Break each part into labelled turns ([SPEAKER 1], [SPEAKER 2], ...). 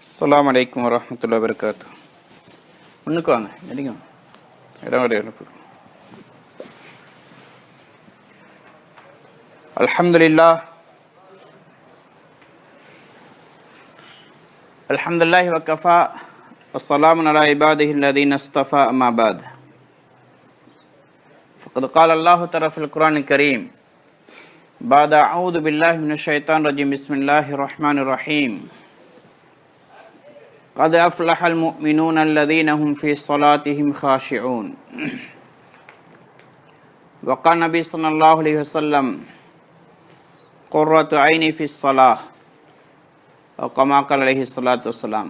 [SPEAKER 1] அஸ்ஸலாமு அலைக்கும் வரஹ்மத்துல்லாஹி வபரகாத்துஹு. முன்னுக்கு வாங்க, நடிங்க இடம் வரை அனுப்பு. அல்ஹம்துலில்லாஹி வகஃபா வஸ்ஸலாமு அலா இபாதிஹி அல்லதீன இஸ்தஃபா அம்மா பஅத். ஃபக்கத் கால அல்லாஹு தஆலா ஃபில் குர்ஆனில் கரீம் பஅத அஊது பில்லாஹி மினஷ் ஷைத்தானிர் ரஜீம் பிஸ்மில்லாஹிர் ரஹ்மானிர் ரஹீம். قد أفلح المؤمنون الذين هم في صلاتهم خاشعون. وقال النبي صلى الله عليه وسلم قرة عيني في الصلاة أو كما قال عليه الصلاة والسلام.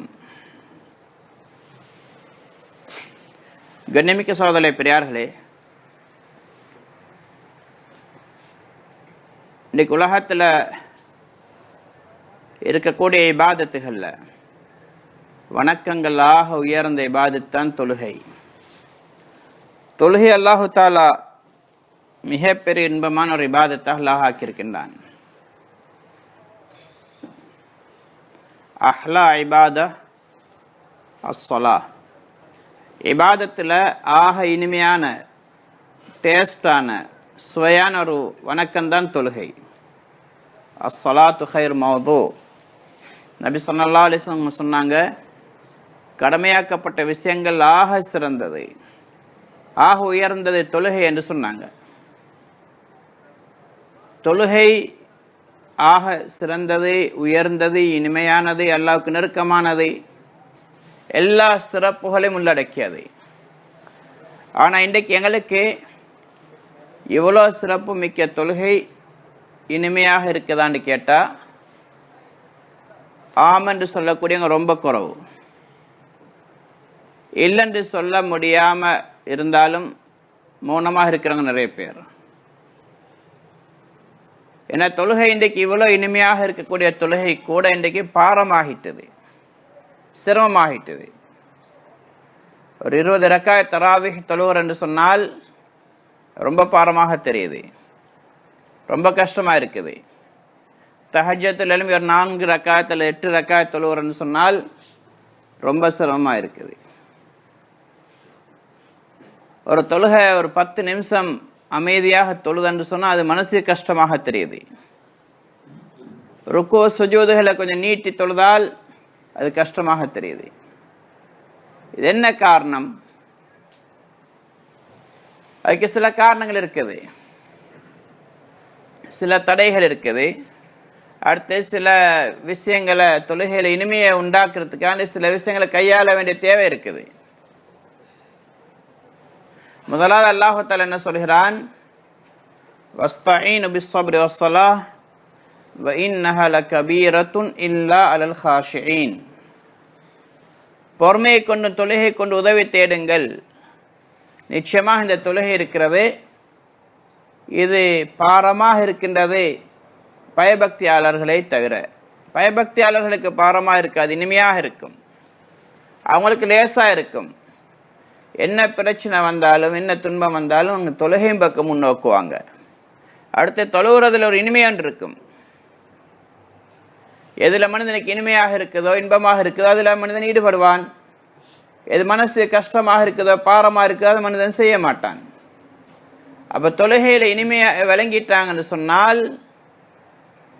[SPEAKER 1] கண்ணியமிக்க சகோதரர்களே, பெரியார்களே, இன்றைக்கு உலகத்தில் இருக்கக்கூடிய இபாதத்துகள்ல வணக்கங்களாக உயர்ந்த இபாதத்தான் தொழுகை. தொழுகை அல்லாஹு தாலா மிகப்பெரிய இன்பமான ஒரு இபாதத்தாக அல்லாஹ் ஆக்கியிருக்கின்றான். அஹ்லா இபாதா அஸ்ஸலா, இபாதத்தில் ஆக இனிமையான டேஸ்டான சுவையான ஒரு வணக்கம்தான் தொழுகை. அஸ்ஸலாத்து ஹைர் மௌது. நபி ஸல்லல்லாஹு அலைஹி வஸல்லம் சொன்னாங்க, கடமையாக்கப்பட்ட விஷயங்கள் ஆக சிறந்தது, ஆக உயர்ந்தது தொழுகை என்று சொன்னாங்க. தொழுகை ஆக சிறந்தது, உயர்ந்தது, இனிமையானது, அல்லாஹ்வுக்கு நெருக்கமானது, எல்லா சிறப்புகளையும் உள்ளடக்கியது. ஆனால் இன்றைக்கு எங்களுக்கு இவ்வளோ சிறப்பு மிக்க தொழுகை இனிமையாக இருக்குதான்னு கேட்டால் ஆமென்று சொல்லக்கூடியவங்க ரொம்ப குறைவு. இல்லைன்று சொல்ல முடியாமல் இருந்தாலும் மௌனமாக இருக்கிறவங்க நிறைய பேர். ஏன்னா தொழுகை இன்றைக்கு இவ்வளோ இனிமையாக இருக்கக்கூடிய தொழுகை கூட இன்றைக்கு பாரமாகிட்டது, சிரமமாகிட்டது. ஒரு 20 ரக்காத் தராவிஹ் தொழுவர் என்று சொன்னால் ரொம்ப பாரமாக தெரியுது, ரொம்ப கஷ்டமாக இருக்குது. தஹஜ்ஜுல் எழும்பி ஒரு 4 ரக்காத்தில் 8 ரக்காத் தொழுவர்னு சொன்னால் ரொம்ப சிரமமாக இருக்குது. ஒரு தொழுகை ஒரு 10 நிமிஷம் அமைதியாக தொழுதுன்னு சொன்னால் அது மனசுக்கு கஷ்டமாக தெரியுது. ருக்கு சுஜூதுகளை கொஞ்சம் நீட்டி தொழுதால் அது கஷ்டமாக தெரியுது. இது என்ன காரணம்? அதுக்கு சில காரணங்கள் இருக்குது, சில தடைகள் இருக்குது. அடுத்து சில விஷயங்களை தொழுகையில் இனிமையை உண்டாக்குறதுக்கான சில விஷயங்களை கையாள வேண்டிய தேவை இருக்குது. முதலாவது அல்லாஹ் தஆலா என்ன சொல்கிறான்? வஸ்தஈனு பிஸ்ஸப்ரி வஸ்ஸலாஹ் வ இன்னஹா லகபீரத்துன் இல்லா அலல் காஷிஈன். பொறுமையை கொண்டு தொழுகை கொண்டு உதவி தேடுங்கள். நிச்சயமாக இந்த தொழுகை இருக்கிறது, இது பாரமாக இருக்கின்றது பயபக்தியாளர்களை தவிர. பயபக்தியாளர்களுக்கு பாரமாக இருக்காது, இனிமையாக இருக்கும், அவங்களுக்கு லேசாக இருக்கும். என்ன பிரச்சனை வந்தாலும் என்ன துன்பம் வந்தாலும் அவங்க தொழுகையும் பக்கம் முன்னோக்குவாங்க. அடுத்து தொழுகிறதுல ஒரு இனிமையான் இருக்கும். எதில் மனிதனுக்கு இனிமையாக இருக்குதோ இன்பமாக இருக்குதோ அதில் மனிதன் ஈடுபடுவான். எது மனசு கஷ்டமாக இருக்குதோ பாரமாக இருக்குதோ அது மனிதன் செய்ய மாட்டான். அப்போ தொழுகையில் இனிமையாக விளங்கிட்டாங்கன்னு சொன்னால்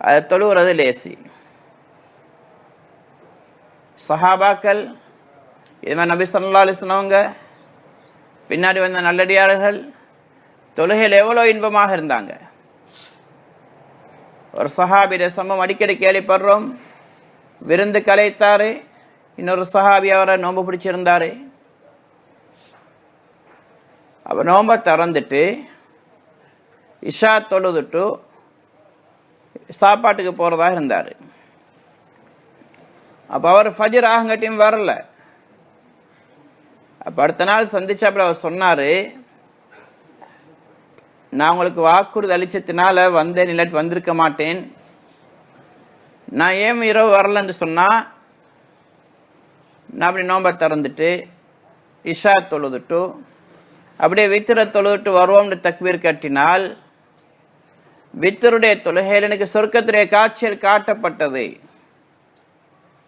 [SPEAKER 1] அது தொழுகிறது லேசி. சஹாபாக்கள், இது மாதிரி நபி ஸல்லல்லாஹு அலைஹி வஸல்லம் அவங்க, பின்னாடி வந்த நல்லடியார்கள் தொழுகையில் எவ்வளோ இன்பமாக இருந்தாங்க. ஒரு சஹாபிய சம்பவம் அடிக்கடி கேள்விப்படுறோம். விருந்து கலைத்தாரு, இன்னொரு சஹாபி அவரை நோன்பு பிடிச்சிருந்தாரு. அவர் நோன்பை திறந்துட்டு இஷா தொழுதுட்டு சாப்பாட்டுக்கு போகிறதாக இருந்தார். அப்போ அவர் ஃபஜ்ர் ஆகங்காட்டியும் வரல. அப்போ அடுத்த நாள் சந்திச்சாப்புல அவர் சொன்னார், நான் உங்களுக்கு வாக்குறுதி அளிச்சத்தினால வந்தேன், இல்லாட்டி வந்திருக்க மாட்டேன். நான் ஏன் இரவு வரலன்னு சொன்னால், நான் அப்படி நோன்பை திறந்துட்டு இஷா தொழுதுட்டு அப்படியே வித்திர தொழுதுட்டு வருவோம்னு தக்பீர் கட்டினால் வித்தருடைய தொழுகையில் எனக்கு சொர்க்கத்துடைய காட்சியில் காட்டப்பட்டது.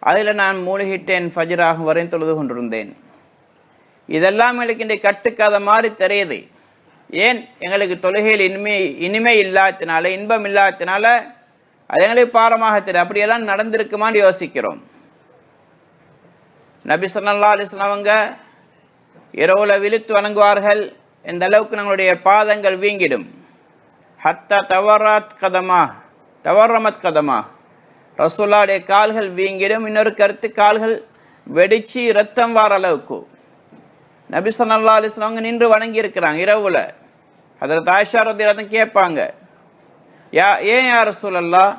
[SPEAKER 1] அதில் நான் மூழ்கிட்டேன், ஃபஜ்ராகும் வரையும் தொழுது கொண்டிருந்தேன். இதெல்லாம் எங்களுக்கு இந்த கட்டுக்காத மாதிரி தெரியுது. ஏன்? எங்களுக்கு தொழுகையில் இனிமை இல்லாதனால, இன்பம் இல்லாதனால அது எங்களுக்கு பாரமாக தெரியும். அப்படியெல்லாம் நடந்திருக்குமான்னு யோசிக்கிறோம். நபி ஸல்லல்லாஹு அலைஹி வஸல்லம் அவங்க இரவுல விழித்து வணங்குவார்கள். இந்த அளவுக்கு நம்மளுடைய பாதங்கள் வீங்கிடும். ஹத்தா தவர்ரமத் கதமா, ரசூலுல்லாஹ்வுடைய கால்கள் வீங்கிடும். இன்னொரு கருத்து, கால்கள் வெடிச்சு ரத்தம் வார அளவுக்கு நபி ஸல்லல்லாஹு அலைஹி வஸல்லம் அவங்க நின்று வணங்கி இருக்கிறாங்க இரவுல. ஹதரத் ஆயிஷா ரலியல்லாஹு அன்ஹா கேட்பாங்க, ஏன் யா ரசூலல்லாஹ்,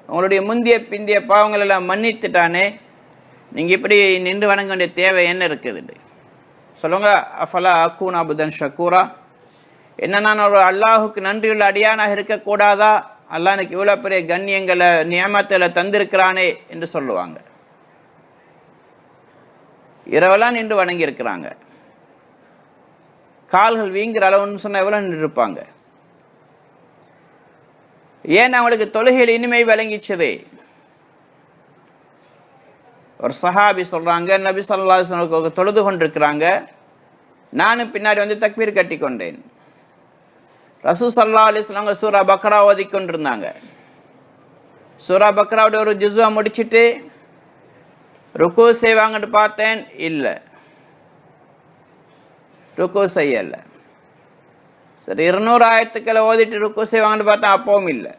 [SPEAKER 1] உங்களுடைய முந்திய பிந்திய பாவங்கள் எல்லாம் மன்னித்துட்டானே, நீங்கள் இப்படி நின்று வணங்க வேண்டிய தேவை என்ன இருக்குது? சொல்லுங்க, அஃபலா அக்கூன் அபுதன் ஷக்கூரா, என்ன நான் ஒரு அல்லாஹுக்கு நன்றியுள்ள அடியானாக இருக்கக்கூடாதா? அல்லாஹ் எனக்கு இவ்வளோ பெரிய கண்ணியங்களை நியமத்தில் தந்திருக்கிறானே என்று சொல்லுவாங்க. இரவெல்லாம் நின்று வணங்கி இருக்கிறாங்க. கால்கள் வீங்கிற அளவுன்னு சொன்னால் எவ்வளோ நின்று இருப்பாங்க? ஏன் அவங்களுக்கு தொழுகையில் இனிமை விளங்கிச்சது? ஒரு சஹாபி சொல்றாங்க, நபி ஸல்லல்லாஹு அலைஹி வஸல்லம் தொழுது கொண்டிருக்கிறாங்க, நானும் பின்னாடி வந்து தக்பீர் கட்டி கொண்டேன். ரசூல் ஸல்லல்லாஹு அலைஹி வஸல்லம் சூரா பக்ரா ஓதி கொண்டிருந்தாங்க. சூரா பக்ராவோட ஒரு ஜுஸுவை முடிச்சுட்டு ருக்கு செய்வாங்கன்னு பார்த்தேன், இல்லை, ருக்கு செய்யலை. சரி, 200 ஆயத்துக்களை ஓதிட்டு ருக்கு செய்வாங்கன்னு பார்த்தேன், அப்பவும் இல்லை.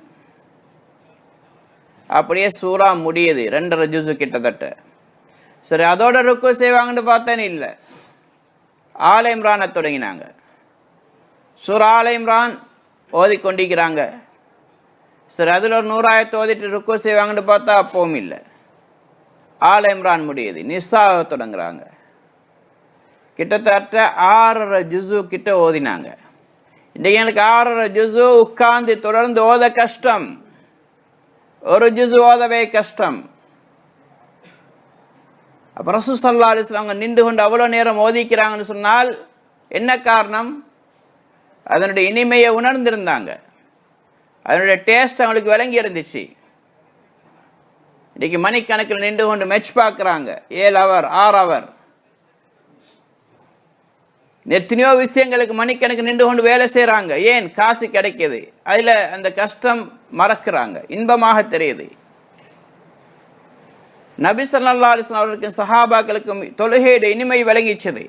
[SPEAKER 1] அப்படியே சூறா முடியுது, 2.5 ஜுஸு கிட்டத்தட்ட. சரி, அதோட ருக்கு செய்வாங்கன்னு பார்த்தேன், இல்லை. ஆல இம்ரானை தொடங்கினாங்க. சூரா ஆல இம்ரான் ஓதிக்கொண்டிருக்கிறாங்க. சரி, அதில் ஒரு 100 ஆயத்தை ஓதிட்டு ருக்கு செய்வாங்கன்னு பார்த்தா அப்பவும் இல்லை. ஆல இம்ரான் முடியுது, நிசாவை தொடங்குறாங்க. கிட்டத்தட்ட 6.5 ஜுஸு கிட்ட ஓதினாங்க. இன்றைக்கு எனக்கு 6.5 ஜுஸு உட்கார்ந்து தொடர்ந்து ஓத கஷ்டம். ஒரு ஜுஸு ஓதவே கஷ்டம். அப்போ ரசூல் ஸல்லல்லாஹு அலைஹி வஸல்லம் அவங்க நின்று கொண்டு அவ்வளோ நேரம் ஓதிக்கிறாங்கன்னு சொன்னால் என்ன காரணம்? அதனுடைய இனிமையை உணர்ந்திருந்தாங்க, அதனுடைய டேஸ்ட் அவங்களுக்கு விளங்கி இருந்துச்சு. இன்றைக்கி மணிக்கணக்கில் நின்று கொண்டு மெச் பார்க்குறாங்க, 7 ஹவர் 6 ஹவர். எத்தனையோ விஷயங்களுக்கு மணிக்கணக்கு நின்று கொண்டு வேலை செய்கிறாங்க. ஏன்? காசு கிடைக்கிது. அதில் அந்த கஷ்டம் மறக்கிறாங்க, இன்பமாக தெரியுது. நபி ஸல்லல்லாஹு அலைஹி வஸல்லம் அவர்களுக்கும் சஹாபாக்களுக்கும் தொழுகையுடைய இனிமை விளங்கிச்சது.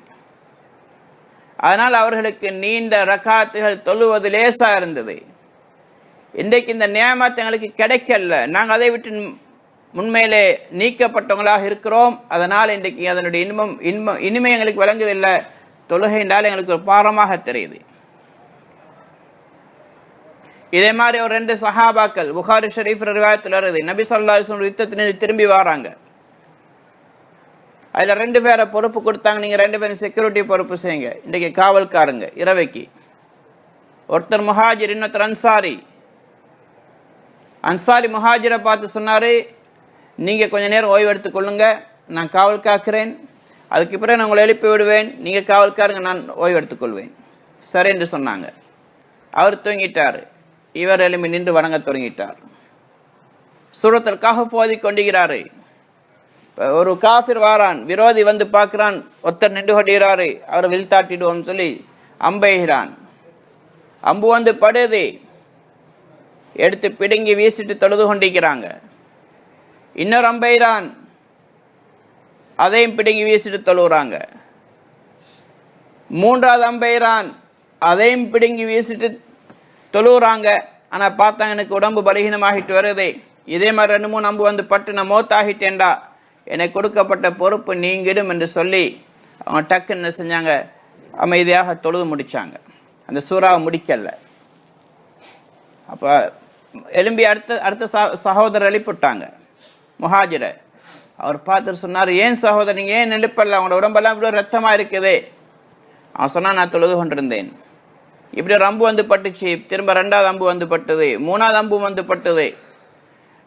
[SPEAKER 1] அதனால் அவர்களுக்கு நீண்ட ரக்காத்துகள் தொழுவது லேசாக இருந்தது. இன்றைக்கு இந்த நியமத் எங்களுக்கு கிடைக்கல, நாங்கள் அதை விட்டு உண்மையிலே நீக்கப்பட்டவங்களாக இருக்கிறோம். அதனால் இன்றைக்கு அதனுடைய இனிமை எங்களுக்கு விளங்குவதில்லை. தொழுகை என்றால் எங்களுக்கு ஒரு பாரமாக தெரியுது. இதே மாதிரி ஒரு 2 சஹாபாக்கள் புகாரி ஷரீஃப் ரிவாயத்தில் வருது, நபி ஸல்லல்லாஹு அலைஹி வஸல்லம் யுத்தத்திலிருந்து திரும்பி வராங்க. அதில் 2 பேரை பொறுப்பு கொடுத்தாங்க, நீங்கள் 2 பேரும் செக்யூரிட்டி பொறுப்பு செய்யுங்க, இன்றைக்கு காவல்காரங்க இரவைக்கு. ஒருத்தர் முஹாஜிர், இன்னொருத்தர் அன்சாரி. அன்சாரி முஹாஜிரை பார்த்து சொன்னார், நீங்கள் கொஞ்சம் நேரம் ஓய்வு எடுத்துக்கொள்ளுங்க, நான் காவல் காக்கிறேன், அதுக்கு பிறகு நான் உங்களை எழுப்பி விடுவேன், நீங்கள் காவல்காரங்க, நான் ஓய்வு எடுத்துக்கொள்வேன். சரி என்று சொன்னாங்க. அவர் தூங்கிட்டார். இவர் எழுப்பி நின்று வணங்க தொடங்கிட்டார். சூரத்துல் கஹஃப் ஓதி கொண்டிருக்கிறாரு. ஒரு காஃபிர் வாரான், விரோதி வந்து பார்க்குறான், ஒருத்தர் நின்று கொண்டிருக்கிறாரு, அவரை வீழ்த்தாட்டிடுவோம்னு சொல்லி அம்பெய்கிறான். அம்பு வந்து படுது, எடுத்து பிடுங்கி வீசிட்டு தொழுது கொண்டிருக்கிறாங்க. இன்னொரு அம்பெய்கிறான், அதையும் பிடுங்கி வீசிட்டு தொழுகிறாங்க. 3வது அம்பெய்கிறான், அதையும் பிடுங்கி வீசிட்டு தொழுகிறாங்க. ஆனால் பார்த்தாங்க, எனக்கு உடம்பு பலகீனமாகிட்டு வருது, இதே மாதிரி 2-3 அம்பு வந்து பட்டு நான் மௌத்தாகிட்டேன்டா, எனக்கு கொடுக்கப்பட்ட பொறுப்பு நீங்கிடும் என்று சொல்லி அவங்க டக்குன்னு என்ன செஞ்சாங்க, அமைதியாக தொழுது முடித்தாங்க. அந்த சூறாவை முடிக்கல. அப்போ எலும்பி அடுத்த சகோதரர் எழுப்பிட்டாங்க முஹாஜிரை. அவர் பார்த்துட்டு சொன்னார், ஏன் சகோதரர் நீங்கள் ஏன் எழுப்பல, அவங்களோட உடம்பெல்லாம் இப்படி ரத்தமாக இருக்குதே. அவன் சொன்னால், நான் தொழுது கொண்டிருந்தேன், இப்படி ஒரு அம்பு வந்து பட்டுச்சு, திரும்ப 2வது அம்பு வந்து பட்டுது, 3வது அம்பு வந்து பட்டுது,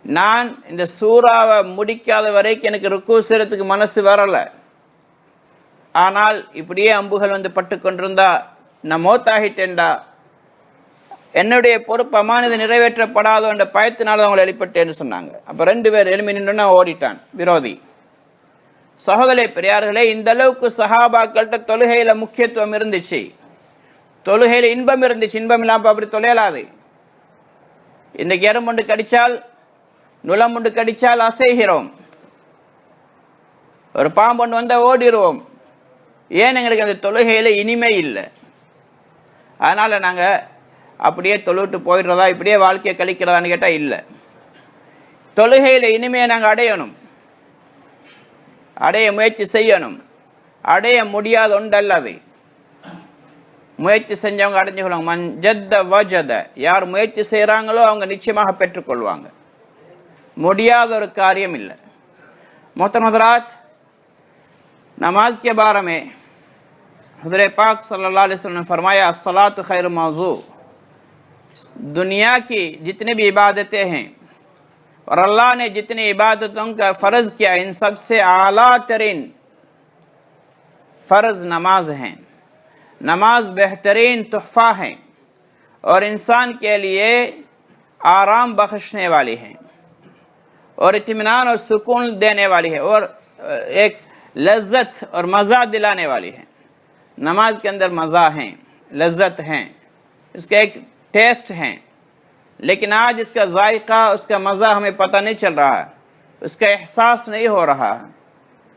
[SPEAKER 1] நான் இந்த சூறாவை முடிக்காத வரைக்கும் எனக்கு ருக்கு செய்யறதுக்கு மனசு வரலை. ஆனால் இப்படியே அம்புகள் வந்து பட்டு கொண்டிருந்தா நான் மௌத்தாகிட்டேன்டா, என்னுடைய பொறுப்பு அமானது நிறைவேற்றப்படாதோ என்ற பயத்தினால அவங்களை எழுப்பட்டேன்னு சொன்னாங்க. அப்போ 2 பேர் எழுமி நின்றுன்னா ஓடிட்டான் விரோதி. சகோதரே பெரியார்களே, இந்த அளவுக்கு சஹாபாக்கள்கிட்ட தொழுகையில் முக்கியத்துவம் இருந்துச்சு, தொழுகையில் இன்பம் இருந்துச்சு. இன்பம் இல்லாமல் அப்படி தொலையலாது. இன்றைக்கு எறும்புண்டு கடித்தால், நுளமுண்டு கடித்தால் அசைகிறோம், ஒரு பாம்பொண்டு வந்தால் ஓடிடுவோம். ஏன் எங்களுக்கு அந்த தொழுகையில் இனிமை இல்லை. அதனால் நாங்கள் அப்படியே தொழுவிட்டு போயிடுறதா, இப்படியே வாழ்க்கையை கழிக்கிறதான்னு கேட்டால் இல்லை. தொழுகையில் இனிமையை நாங்கள் அடையணும், அடைய முயற்சி செய்யணும். அடைய முடியாத ஒன்றல்ல அது. முயற்சி செஞ்சவங்க அடைஞ்சுக்கொள்வாங்க. மன் ஜத்த வஜத, யார் முயற்சி செய்கிறாங்களோ அவங்க நிச்சயமாக பெற்றுக்கொள்வாங்க. முடியாத ஒரு காரியம் இல்லை. मोहतरम हज़रात, नमाज के बारे में हज़रत पाक सल्लल्लाहु अलैहि वसल्लम ने फरमाया, अस्सलातु खैरु मौज़ू, दुनिया की जितनी भी इबादतें हैं और अल्लाह ने जितनी इबादतों का फ़र्ज़ किया, इन सब से आला तरीन फ़र्ज़ नमाज हैं। नमाज बेहतरीन तोहफ़ा है और इंसान के लिए आराम बख्शने वाली है और इत्मीनान और सुकून देने वाली है और एक लज्जत और मज़ा दिलाने वाली है। नमाज के अंदर मज़ा है, लज्जत हैं, इसका एक टेस्ट है, लेकिन आज इसका जायका, उसका मज़ा हमें पता नहीं चल रहा है, उसका एहसास नहीं हो रहा है।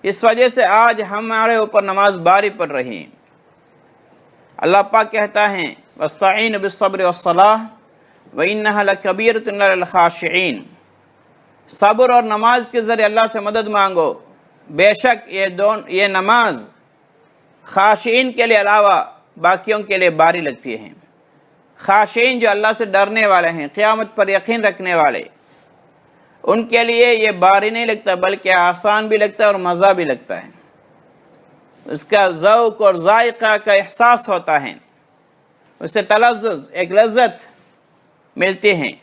[SPEAKER 1] इस वजह से आज हमारे ऊपर नमाज बारी पड़ रही है। अल्लाह पाक कहता है, वस्ताईन बिस्सब्र वस्सलाह व इन्नहा लकबीरतुन लिल खाशिईन, सब्र और नमाज के ज़रिए अल्लाह से मदद मांगो, बेशक ये नमाज खाशिईन के लिए अलावा बाकियों के लिए बारी लगती है। खाशिईन जो अल्लाह से डरने वाले हैं, क़यामत पर यकीन रखने वाले, उनके लिए ये बारी नहीं लगता, बल्कि आसान भी लगता है और मज़ा भी लगता है। उसका ज़ौक़ और जायका का एहसास होता है, उससे तलज़्ज़ुज़, एक लज्जत मिलती हैं।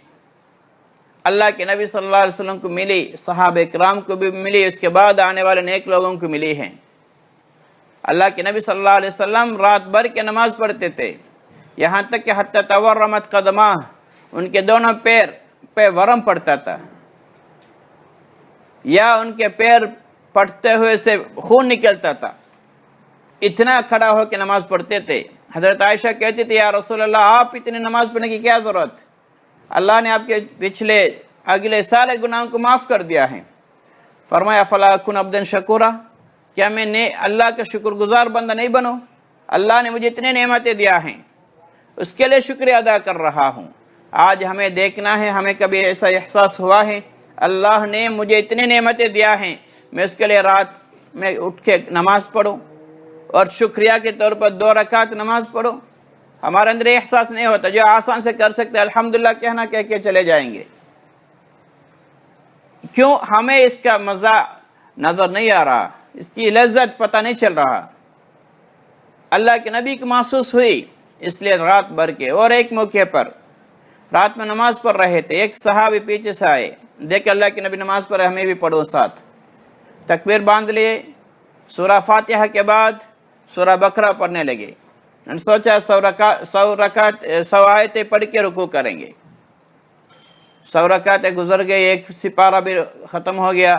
[SPEAKER 1] अल्लाह के नबी सल्लल्लाहु अलैहि वसल्लम को मिली, सहाबे किराम को भी मिली, उसके बाद आने वाले नेक लोगों को मिली हैं। अल्लाह के नबी सल्लल्लाहु अलैहि वसल्लम रात भर के नमाज पढ़ते थे, यहाँ तक कि हत्ता तवर्रमत कदमा, उनके दोनों पैर पे वरम पड़ता था या उनके पैर पड़ते हुए से खून निकलता था, इतना खड़ा होकर नमाज पढ़ते थे। हज़रत आयशा कहती थी, या रसूल अल्लाह, आप इतनी नमाज पढ़ने की क्या ज़रूरत, अल्लाह ने आपके पिछले अगले सारे गुनाहों को माफ़ कर दिया है। फरमाया, फला कुन अब्दन शकूरा, क्या मैं अल्लाह का शुक्रगुजार बंदा नहीं बनूं? अल्लाह ने मुझे इतने नेमतें दिया हैं, उसके लिए शुक्रिया अदा कर रहा हूँ। आज हमें देखना है, हमें कभी ऐसा एहसास हुआ है अल्लाह ने मुझे इतनी नेमतें दिया हैं, मैं उसके लिए रात में उठ के नमाज़ पढ़ूँ और शुक्रिया के तौर पर 2 रकात नमाज पढ़ो? हमारे अंदर एहसास नहीं होता। जो आसान से कर सकते अल्हम्दुलिल्लाह कहना कह के चले जाएंगे। क्यों? हमें इसका मज़ा नज़र नहीं आ रहा, इसकी लज्जत पता नहीं चल रहा। अल्लाह के नबी को महसूस हुई, इसलिए रात भर के और एक मौके पर रात में नमाज पढ़ रहे थे, एक सहाबी पीछे से आए, देखे अल्लाह के नबी नमाज पढ़े, हमें भी पढ़ो साथ। तकबीर बांध लिए, सूरा फातिहा के बाद सूरा बकरा पढ़ने लगे। सोचा 100 आयतें पढ़ के रुकू करेंगे। 100 रकातें गुजर गई, एक सिपारा भी ख़त्म हो गया।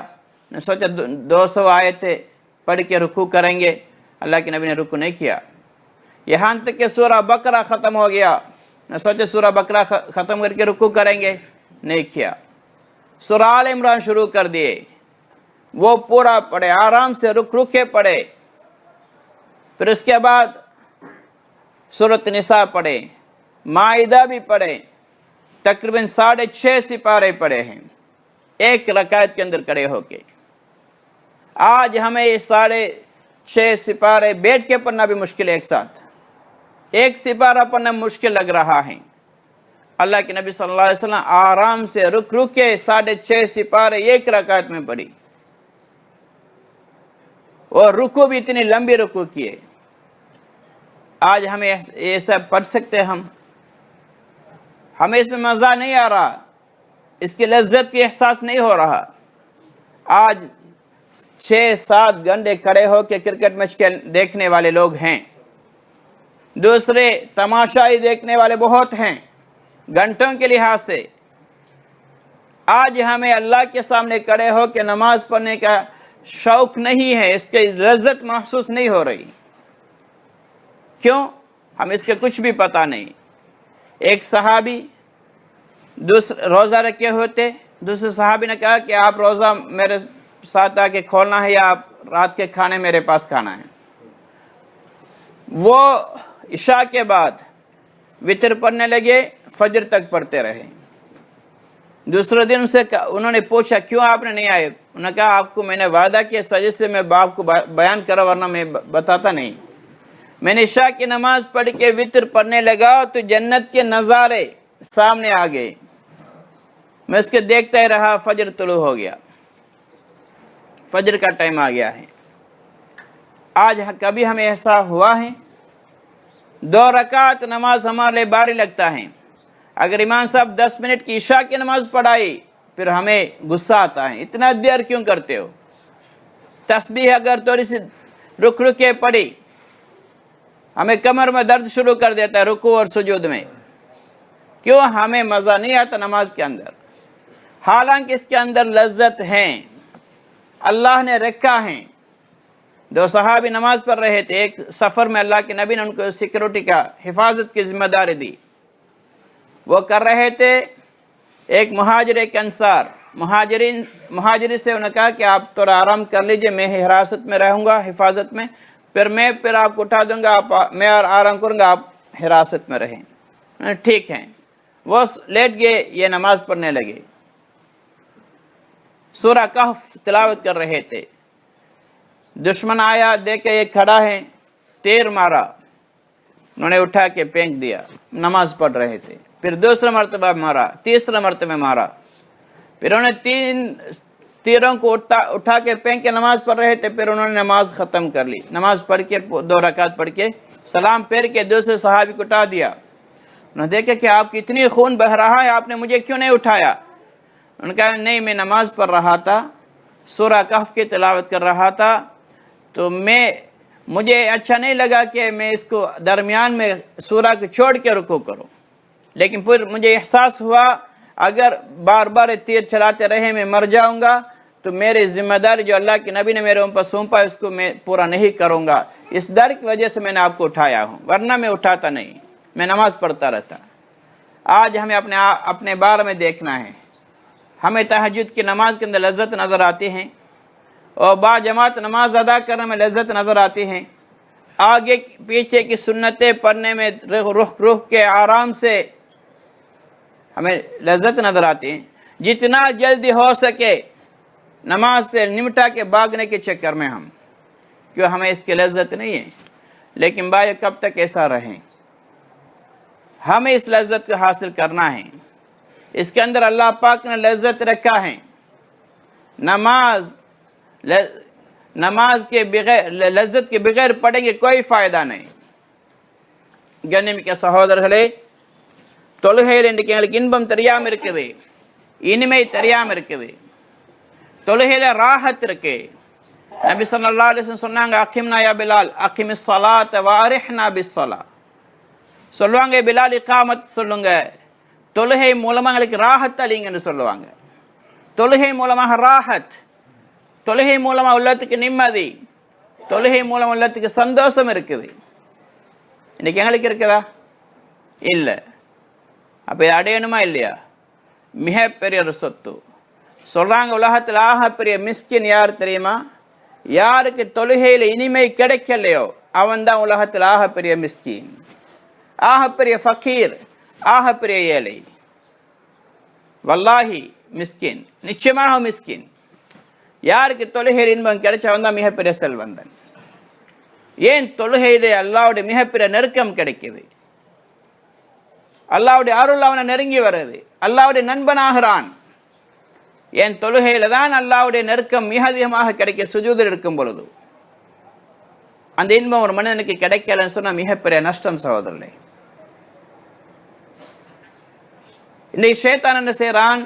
[SPEAKER 1] ने सोचा 200 आयतें पढ़ के रुकू करेंगे। अल्लाह के नबी ने रुकू नहीं किया। यहाँ तक कि सूरा बकरा ख़त्म हो गया, ने सोचे सूरा बकरा ख़त्म करके रुकू करेंगे, नहीं किया। सूरा आल इमरान शुरू कर दिए, वो पूरा पढ़े, आराम से रुक के पढ़े। फिर उसके बाद सूरत निसा पढ़े, माइदा भी पढ़े, तकरीबन 6.5 सिपारे पढ़े हैं एक रकात के अंदर खड़े होके। आज हमें ये 6.5 सिपारे बैठ के पढ़ना भी मुश्किल है, एक साथ एक सिपारा पढ़ना मुश्किल लग रहा है। अल्लाह के नबी सल्लल्लाहु अलैहि वसल्लम आराम से रुक के 6.5 सिपारे एक रकात में पढ़ी, और रुकू भी इतनी लंबी रुकू किए। आज हमें ये सब पढ़ सकते हैं, हमें इसमें मज़ा नहीं आ रहा, इसकी लज्जत की एहसास नहीं हो रहा। आज 6-7 घंटे खड़े होकर क्रिकेट मैच देखने वाले लोग हैं, दूसरे तमाशाई देखने वाले बहुत हैं घंटों के लिहाज से। आज हमें अल्लाह के सामने खड़े होकर नमाज पढ़ने का शौक नहीं है, इसके लज्जत महसूस नहीं हो रही। क्यों? हम इसके कुछ भी पता नहीं। एक सहाबी रोज़ा रखे होते, दूसरे सहाबी ने कहा कि आप रोज़ा मेरे साथ आके खोलना है या आप रात के खाने मेरे पास खाना है। वो इशा के बाद वितर पढ़ने लगे, फजर तक पढ़ते रहे। दूसरे दिन से उन्होंने पूछा क्यों आपने नहीं आए? उन्होंने कहा आपको मैंने वादा किया, सजे से मैं बाप को बयान करा, वरना मैं बताता नहीं। मैंने इशा की नमाज पढ़ के वितर पढ़ने लगा तो जन्नत के नज़ारे सामने आ गए। मैं उसके देखता ही रहा, फजर तुलू हो गया, फजर का टाइम आ गया है। आज कभी हमें ऐसा हुआ है? 2 रकात नमाज हमारे लिए भारी लगता है। अगर इमाम साहब 10 मिनट की इशा की नमाज पढ़ाई, फिर हमें गुस्सा आता है, इतना देर क्यों करते हो? तस्बीह अगर थोड़ी सी रुक रुक के पढ़ी, हमें कमर में दर्द शुरू कर देता है रुकू और सुजूद में। क्यों? हमें मज़ा नहीं आता नमाज के अंदर, हालांकि इसके अंदर लज्जत है, अल्लाह ने रखा है। 2 सहाबी नमाज पढ़ रहे थे, एक सफ़र में अल्लाह के नबी ने उनको सिक्योरिटी का, हिफाजत की जिम्मेदारी दी। वो कर रहे थे। एक मुहाजिर, एक अंसार, मुहाजिरी से उन्होंने कहा कि आप थोड़ा आराम कर लीजिए, मैं हिरासत में रहूँगा, हिफाजत में, फिर आपको उठा दूंगा, मैं आराम करूँगा, आप हिरासत में रहें। ठीक है। वो लेट गए, ये नमाज पढ़ने लगे, सूरह कहफ तिलावत कर रहे थे। दुश्मन आया, देखे ये खड़ा है, तीर मारा, उन्होंने उठा के फेंक दिया। नमाज पढ़ रहे थे, फिर दूसरा मरतबा मारा, तीसरा मरतबा मारा, फिर उन्होंने 3 तीरों को उठा के फेंक के नमाज पढ़ रहे थे। फिर उन्होंने नमाज ख़त्म कर ली। नमाज पढ़ के 2 रकात पढ़ के सलाम फेर के दूसरे सहाबी को उठा दिया। उन्होंने देखा कि आपकी इतनी खून बह रहा है, आपने मुझे क्यों नहीं उठाया? उन्होंने कहा नहीं, मैं नमाज पढ़ रहा था, सूरह कहफ की तिलावत कर रहा था, तो मुझे अच्छा नहीं लगा कि मैं इसको दरमियान में सूरह को छोड़ के रुकू करूँ। लेकिन फिर मुझे एहसास हुआ अगर बार बार तीर चलाते रहे मैं मर जाऊंगा, तो मेरी जिम्मेदारी जो अल्लाह के नबी ने मेरे ऊपर सौंपा इसको मैं पूरा नहीं करूंगा। इस डर की वजह से मैंने आपको उठाया हूँ, वरना मैं उठाता नहीं, मैं नमाज पढ़ता रहता। आज हमें अपने बारे में देखना है। हमें तहज्जुद की नमाज के अंदर लज्जत नज़र आती है और बाजमात नमाज अदा करने में लज्जत नज़र आती है। आगे पीछे की सुन्नतें पढ़ने में रुख के आराम से हमें लज्जत नज़र आती है। जितना जल्दी हो सके नमाज से निमटा के भागने के चक्कर में हम, क्यों हमें इसकी लज्जत नहीं है। लेकिन भाई कब तक ऐसा रहें? हमें इस लज्जत को हासिल करना है। इसके अंदर अल्लाह पाक ने लज्जत रखा है। नमाज के बगैर, लज्जत के बगैर पढ़ेंगे कोई फ़ायदा नहीं। கண்ணியமிக்க சகோதரர்களே, தொழுகையில் இன்றைக்கு எங்களுக்கு இன்பம் தெரியாமல் இருக்குது, இனிமை தெரியாமல் இருக்குது, தொழுகையில் ராஹத் இருக்கு. நபி ஸல்லல்லாஹு அலைஹி வஸல்லம் சொன்னாங்க, அகிம்னா யா பிலால் அகிமிஸ் ஸலாத வ அரிஹ்னா பிஸ்ஸலா. சொல்லுவாங்க, பிலால் இகாமத் சொல்லுங்க, தொழுகை மூலமாக எங்களுக்கு ராஹத் அளிங்கன்னு சொல்லுவாங்க. தொழுகை மூலமாக ராஹத், தொழுகை மூலமாக உள்ளத்துக்கு நிம்மதி, தொழுகை மூலம் உள்ளத்துக்கு சந்தோஷம் இருக்குது. இன்னைக்கு எங்களுக்கு இருக்குதா? இல்லை. அப்போ இது அடையணுமா இல்லையா? மிகப்பெரிய ஒரு சொத்து. சொல்கிறாங்க, உலகத்தில் ஆகப்பெரிய மிஸ்கின் யார் தெரியுமா? யாருக்கு தொழுகையில் இனிமை கிடைக்கலையோ அவன் தான் உலகத்தில் ஆகப்பெரிய மிஸ்கின், ஆகப்பெரிய ஃபக்கீர், ஆகப்பெரிய ஏழை. வல்லாஹி மிஸ்கின், நிச்சயமாக மிஸ்கின். யாருக்கு தொழுகையில் இன்பம் கிடைச்சவன் தான் மிகப்பெரிய செல்வந்தன். ஏன்? தொழுகையிலே அல்லாஹ்வுடைய மிகப்பெரிய நெருக்கம் கிடைக்குது, அல்லாஹ்வுடைய அருள் அவனை நெருங்கி வருது, அல்லாஹ்வுடைய நண்பனாகிறான். ஏன்? தொழுகையில தான் அல்லாஹ்வுடைய நெருக்கம் மிக அதிகமாக கிடைக்க, சுஜூதில் இருக்கும் பொழுது. அந்த இன்பம் ஒரு மனிதனுக்கு கிடைக்கலன்னு சொன்னால் மிகப்பெரிய நஷ்டம் சகோதரர்களே. இன்னைக்கு ஷைத்தான் என்ன செய்கிறான்?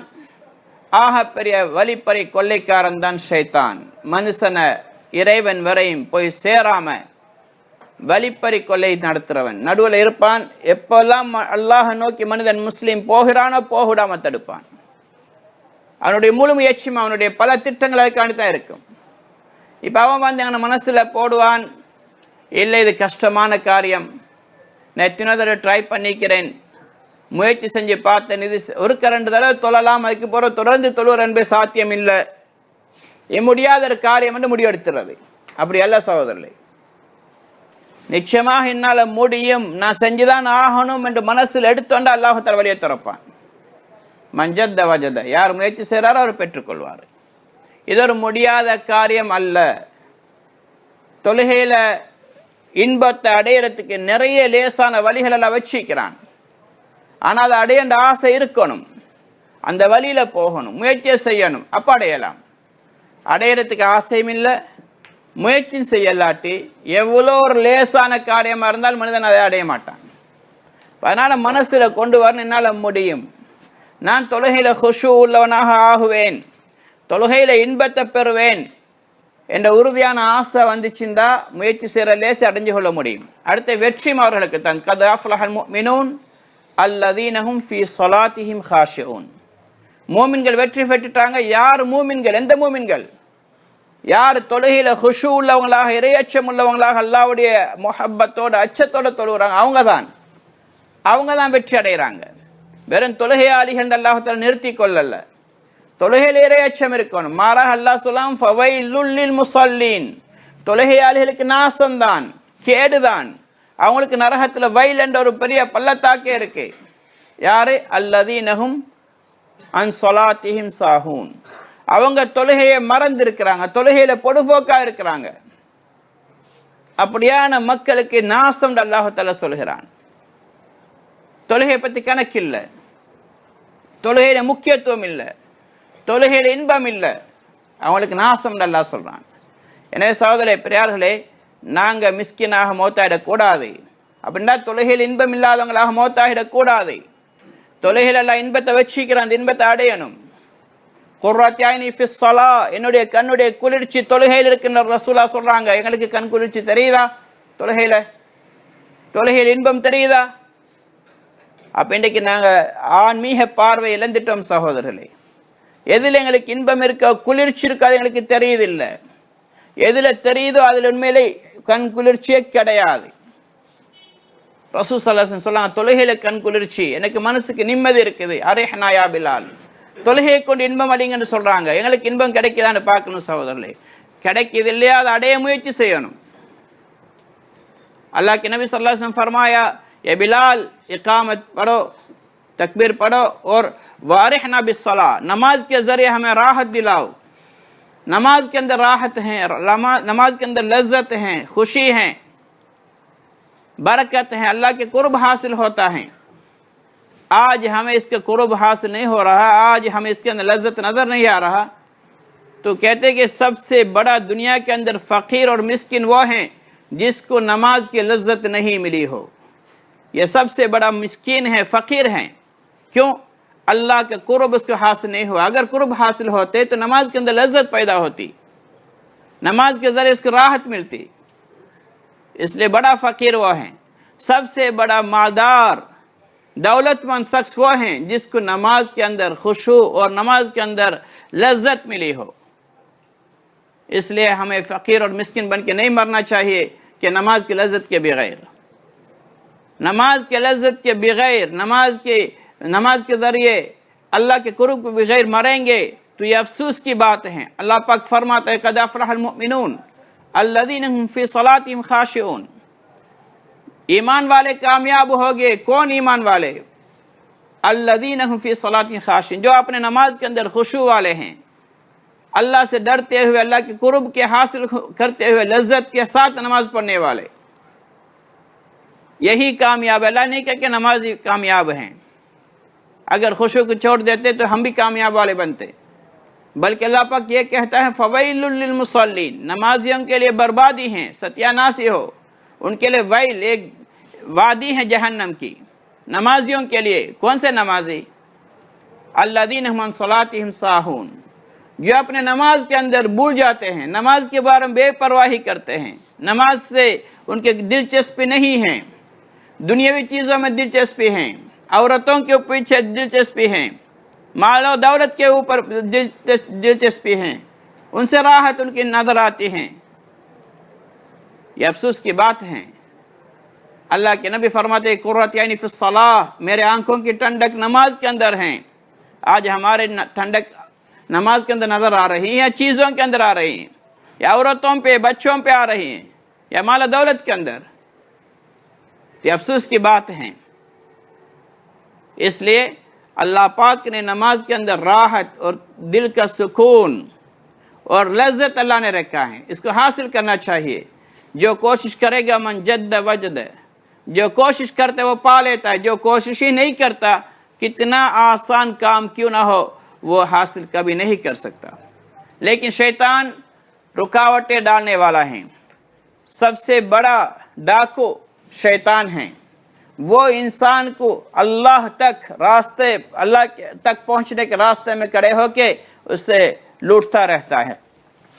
[SPEAKER 1] ஆகப்பெரிய வழிப்பறி கொள்ளைக்காரன் தான் ஷைத்தான். மனுஷனை இறைவன் வரையும் போய் சேராம வழிப்பறி கொள்ளை நடத்துறவன் நடுவில் இருப்பான். எப்பெல்லாம் அல்லாஹ் நோக்கி மனிதன் முஸ்லீம் போகிறானோ போகூடாம தடுப்பான். அவனுடைய முழு முயற்சியும் அவனுடைய பல திட்டங்களுக்காண்டி தான் இருக்கும். இப்போ அவன் வந்து எங்கள் மனசில் போடுவான், இல்லை இது கஷ்டமான காரியம், நான் எத்தனை தடவை ட்ரை பண்ணிக்கிறேன், முயற்சி செஞ்சு பார்த்தேன், இது ஒரு 2 தடவை தொழலாம், அதுக்கு போகிற தொடர்ந்து தொழுவர் என்பது சாத்தியம் இல்லை, முடியாத ஒரு காரியம் என்று முடிவெடுத்துறது. அப்படி அல்ல சகோதரர்களே, நிச்சயமாக என்னால் முடியும், நான் செஞ்சுதான் ஆகணும் என்று மனசில் எடுத்தோண்டா அல்லாஹ் தஆலா வழியை திறப்பான். மஞ்சத்த வஜத, யார் முயற்சி செய்கிறாரோ அவர் பெற்றுக்கொள்வார். இது ஒரு முடியாத காரியம் அல்ல. தொழுகையில் இன்பத்தை அடையிறதுக்கு நிறைய லேசான வழிகள் எல்லாம் வச்சிக்கிறான். ஆனால் அதை அடையண்ட ஆசை இருக்கணும், அந்த வழியில் போகணும், முயற்சியை செய்யணும், அப்போ அடையலாம். அடையிறதுக்கு ஆசையும் இல்லை, முயற்சியும் செய்யலாட்டி எவ்வளோ ஒரு லேசான காரியமாக இருந்தாலும் மனிதன் அதை அடைய மாட்டான். அதனால் மனசில் கொண்டு வரணும், என்னால் முடியும், நான் தொழுகையில் ஹுஷு உள்ளவனாக ஆகுவேன், தொழுகையில் இன்பத்தை பெறுவேன் என்ற உறுதியான ஆசை வந்துச்சுண்டா முயற்சி செய்கிற லேசி அடைஞ்சு கொள்ள முடியும். அடுத்த வெற்றியும் அவர்களுக்கு தான். கத் அஃப்லஹல் முஃமினூன் அல்லதீனஹும் ஃபீ ஸலாத்திஹிம் காஷிஊன். மூமின்கள் வெற்றி பெற்றுட்டாங்க. யார் மூமின்கள்? எந்த மூமின்கள்? யார் தொழுகையில் ஹுஷு உள்ளவங்களாக, இறையச்சம் உள்ளவங்களாக, அல்லாஹ்வுடைய முஹப்பத்தோட அச்சத்தோட தொழுகிறாங்க, அவங்க தான் வெற்றி அடைகிறாங்க. வெறும் தொழுகையாளிகள் அல்லாஹ் தஆலா நிறுத்தி கொள்ளல, தொழுகையில் இறையச்சம் இருக்கணும். மாறாக அல்லாஹ் சொல்லாம் ஃபவைலுல் லில் முஸல்லீன், தொழுகையாளிகளுக்கு நாசம்தான், கேடுதான், அவங்களுக்கு நரகத்தில் வைல் என்ற ஒரு பெரிய பள்ளத்தாக்கே இருக்கு. யாரு? அல்லதீனஹும் அன் ஸலாத்திஹிம் சாஹூன், அவங்க தொழுகையை மறந்திருக்கிறாங்க, தொழுகையில பொடுபோக்கா இருக்கிறாங்க. அப்படியான மக்களுக்கு நாசம் அல்லாஹ் தஆலா சொல்கிறான். தொழுகையை பற்றி கணக்கில்லை, தொழுகையில முக்கியத்துவம் இல்லை, தொழுகையில இன்பம் இல்லை, அவங்களுக்கு நாசம் அல்லாஹ் சொல்றான். எனவே சகோதரர்களே, பெரியார்களே, நாங்கள் மிஸ்கினாக மௌத்தாயிடக்கூடாது. அப்படின்னா தொழுகையில் இன்பம் இல்லாதவங்களாக மௌத்தாயிடக்கூடாது. தொழுகையில் எல்லாம் இன்பத்தை வச்சுக்கிறான், அந்த இன்பத்தை அடையணும். குர்ரத் ஐனி ஃபி ஸலா, என்னுடைய கண்ணுடைய குளிர்ச்சி தொழுகையில் இருக்கின்ற ரசூலா சொல்றாங்க. எங்களுக்கு கண் குளிர்ச்சி தெரியுதா? தொழுகையில் இன்பம் தெரியுதா? அப்போ இன்றைக்கு நாங்கள் ஆன்மீக பார்வை இழந்துட்டோம் சகோதரர்களே. எதில் எங்களுக்கு இன்பம் இருக்கோ, குளிர்ச்சி இருக்காது எங்களுக்கு தெரியுதில்லை. எதில் தெரியுதோ அதில் உண்மையிலே கண் குளிர்ச்சியே கிடையாது. ரசூல் ஸல்லல்லாஹு அலைஹி வஸல்லம் சொன்னாங்க, தொழுகையில கண் குளிர்ச்சி, எனக்கு மனசுக்கு நிம்மதி இருக்குது, அரேஹ்னா யா பிலால், தொழுகையை கொண்டு இன்பம் அடைங்கன்னு சொல்றாங்க. எங்களுக்கு இன்பம் கிடைக்குதான்னு பார்க்கணும் சகோதரர்களே. கிடைக்குது இல்லையா, அதை அடைய முயற்சி செய்யணும். अल्लाह के नबी सल्लल्लाहु अलैहि वसल्लम फरमाया, ये बिलाल इकामत पढ़ो, तकबीर पढ़ो और वारिहना बिस्सला, नमाज के ज़रिए हमें राहत दिलाओ। नमाज के अंदर राहत है, नमाज के अंदर लज्जत है, खुशी है, बरकत है, अल्लाह के कुर्ब हासिल होता है। आज हमें इसके कुर्ब हासिल नहीं हो रहा, आज हमें इसके अंदर लज्जत नज़र नहीं आ रहा, तो कहते कि सबसे बड़ा दुनिया के अंदर फ़कीर और मिस्किन वो हैं जिसको नमाज की लज्जत नहीं मिली हो। ये सबसे बड़ा मिस्किन है, फ़कीर हैं। क्यों? अल्लाह के कुर्ब उसको हासिल नहीं हुआ। अगर कुर्ब हासिल होते तो नमाज के अंदर लज्जत पैदा होती, नमाज के ज़रिए उसको राहत मिलती। इसलिए बड़ा फ़कीर वो हैं। सबसे बड़ा मालदार दौलतमंद शख्स वो हैं जिसको नमाज के अंदर खुशू और नमाज के अंदर लज्जत मिली हो। इसलिए हमें फ़कीर और मिस्किन बन के नहीं मरना चाहिए कि नमाज की लज्जत के बगैर, नमाज के लज्जत के बगैर, नमाज के ज़रिए अल्लाह के कुर्ब के बगैर मरेंगे तो ये अफसोस की बात है। अल्लाह पाक फरमाता है, क़द अफ़लहल मुमिनून अल्लज़ीना हुम फ़ी सलातिहिम ख़ाशिऊन, ईमान वाले कामयाब हो गए। कौन ईमान वाले? अल्लज़ीना हुम फ़ी सलातिहिम ख़ाशिऊन, जो अपने नमाज के अंदर खुशू वाले हैं, अल्लाह से डरते हुए, अल्लाह के कुर्ब के हासिल करते हुए लज्जत के साथ नमाज पढ़ने वाले, यही कामयाब है। अल्लाह नहीं कह के नमाज कामयाब हैं। अगर खुशू को छोड़ देते तो हम भी कामयाब वाले बनते, बल्कि अल्लाह पाक ये कहता है, फ़वैलुल लिल मुसल्लीन, नमाजियों के लिए बर्बादी है, सत्यानाशी हो, उनके लिए वैल, एक वादी है जहन्नम की, नमाजियों के लिए। कौन से नमाजी? अल्लज़ीना हुम अन सलातिहिम साहून, जो अपने नमाज के अंदर भूल जाते हैं, नमाज के बारे में बेपरवाही करते हैं, नमाज से उनके दिलचस्पी नहीं है, दुनियावी चीज़ों में दिलचस्पी है, औरतों के पीछे दिलचस्पी है, माल और दौलत के ऊपर दिलचस्पी है, उनसे राहत उनकी नजर आती हैं। ये अफसोस की बात है। अल्लाह के नबी फरमाते कुर्रत यानी फिस सलाह, मेरे आंखों की ठंडक नमाज के अंदर है। आज हमारे ठंडक नमाज के अंदर नजर आ रही है, चीज़ों के अंदर आ रही है, या औरतों पे बच्चों पे आ रही है, या माल दौलत के अंदर। तो अफसोस की बात है। इसलिए अल्लाह पाक ने नमाज के अंदर राहत और दिल का सुकून और लज्जत अल्लाह ने रखा है। इसको हासिल करना चाहिए। जो कोशिश करेगा मन जद्द वजद, जो कोशिश करते वो पा लेता है। जो कोशिश ही नहीं करता, कितना आसान काम क्यों ना हो, वो हासिल कभी नहीं कर सकता। लेकिन शैतान रुकावटें डालने वाला है। सबसे बड़ा डाकू शैतान है। वो इंसान को अल्लाह तक पहुंचने के रास्ते में खड़े होके उससे लूटता रहता है,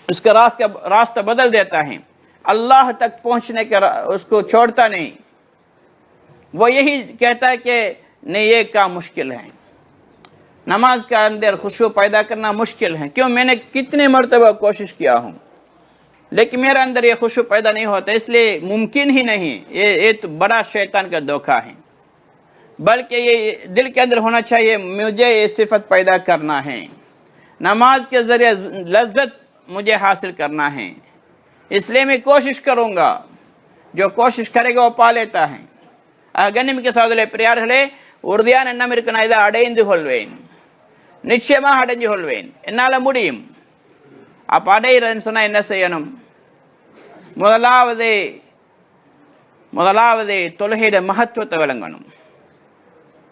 [SPEAKER 1] उसका रास्ता बदल देता है। अल्लाह तक पहुंचने के उसको छोड़ता नहीं। वो यही कहता है कि नहीं, ये काम मुश्किल है, नमाज के अंदर खुशू पैदा करना मुश्किल है। क्यों? मैंने कितने मरतबा कोशिश किया हूँ, लेकिन मेरे अंदर ये खुशू पैदा नहीं होता, इसलिए मुमकिन ही नहीं। ये तो बड़ा शैतान का धोखा है। बल्कि ये दिल के अंदर होना चाहिए, मुझे ये सिफत पैदा करना है, नमाज के जरिए लज्जत मुझे हासिल करना है, इसलिए मैं कोशिश करूँगा। जो कोशिश करेगा वो पा लेता है। கண்ணியமிக்க சகோதரர்களே, பிரியார்களே, உறுதியான எண்ணம் இருக்கு, நான் இதை அடைந்து கொள்வேன், நிச்சயமாக அடைஞ்சு கொள்வேன், என்னால் முடியும். அப்போ அடைகிறதுன்னு சொன்னால் என்ன செய்யணும்? முதலாவது தொழுகையோட மகத்துவத்தை விளங்கணும்.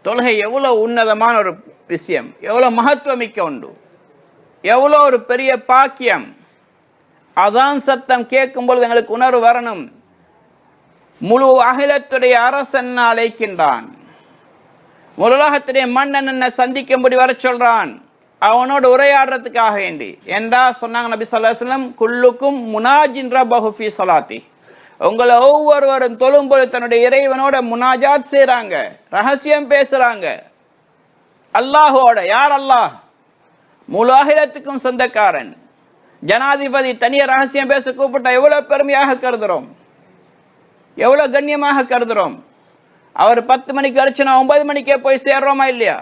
[SPEAKER 1] தொழுகை எவ்வளோ உன்னதமான ஒரு விஷயம், எவ்வளோ மகத்துவமிக்க உண்டு, எவ்வளோ ஒரு பெரிய பாக்கியம். அதான் சத்தம் கேட்கும் பொழுது எங்களுக்கு உணர்வு வரணும். முழு அகிலத்துடைய அரசன் அழைக்கின்றான், உலகத்துடைய மன்னன் என்ன சந்திக்கும்படி வர சொல்றான், அவனோடு உரையாடுறதுக்காக வேண்டி. என்றா சொன்னாங்க நபி ஸல்லல்லாஹு அலைஹி வஸல்லம், குல்லுக்கும் முனாஜின் ரப்பஹு ஃபீ ஸலாத்தி, உங்களை ஒவ்வொருவரும் தொழும்போது தன்னுடைய இறைவனோட முனாஜாத் செய்றாங்க, ரகசியம் பேசுறாங்க அல்லாஹோட. யார் அல்லாஹ்? முழு அகிலத்துக்கும் சொந்தக்காரன் ஜனாதிபதி. தனிய ரகசியம் பேச கூப்பிட்டா எவ்வளவு பெருமையாக கருதுறோம், எவ்வளவு கண்ணியமாக கருதுறோம். அவர் 10 மணிக்கு அடிச்சுனா 9 மணிக்கே போய் சேர்றோமா இல்லையா?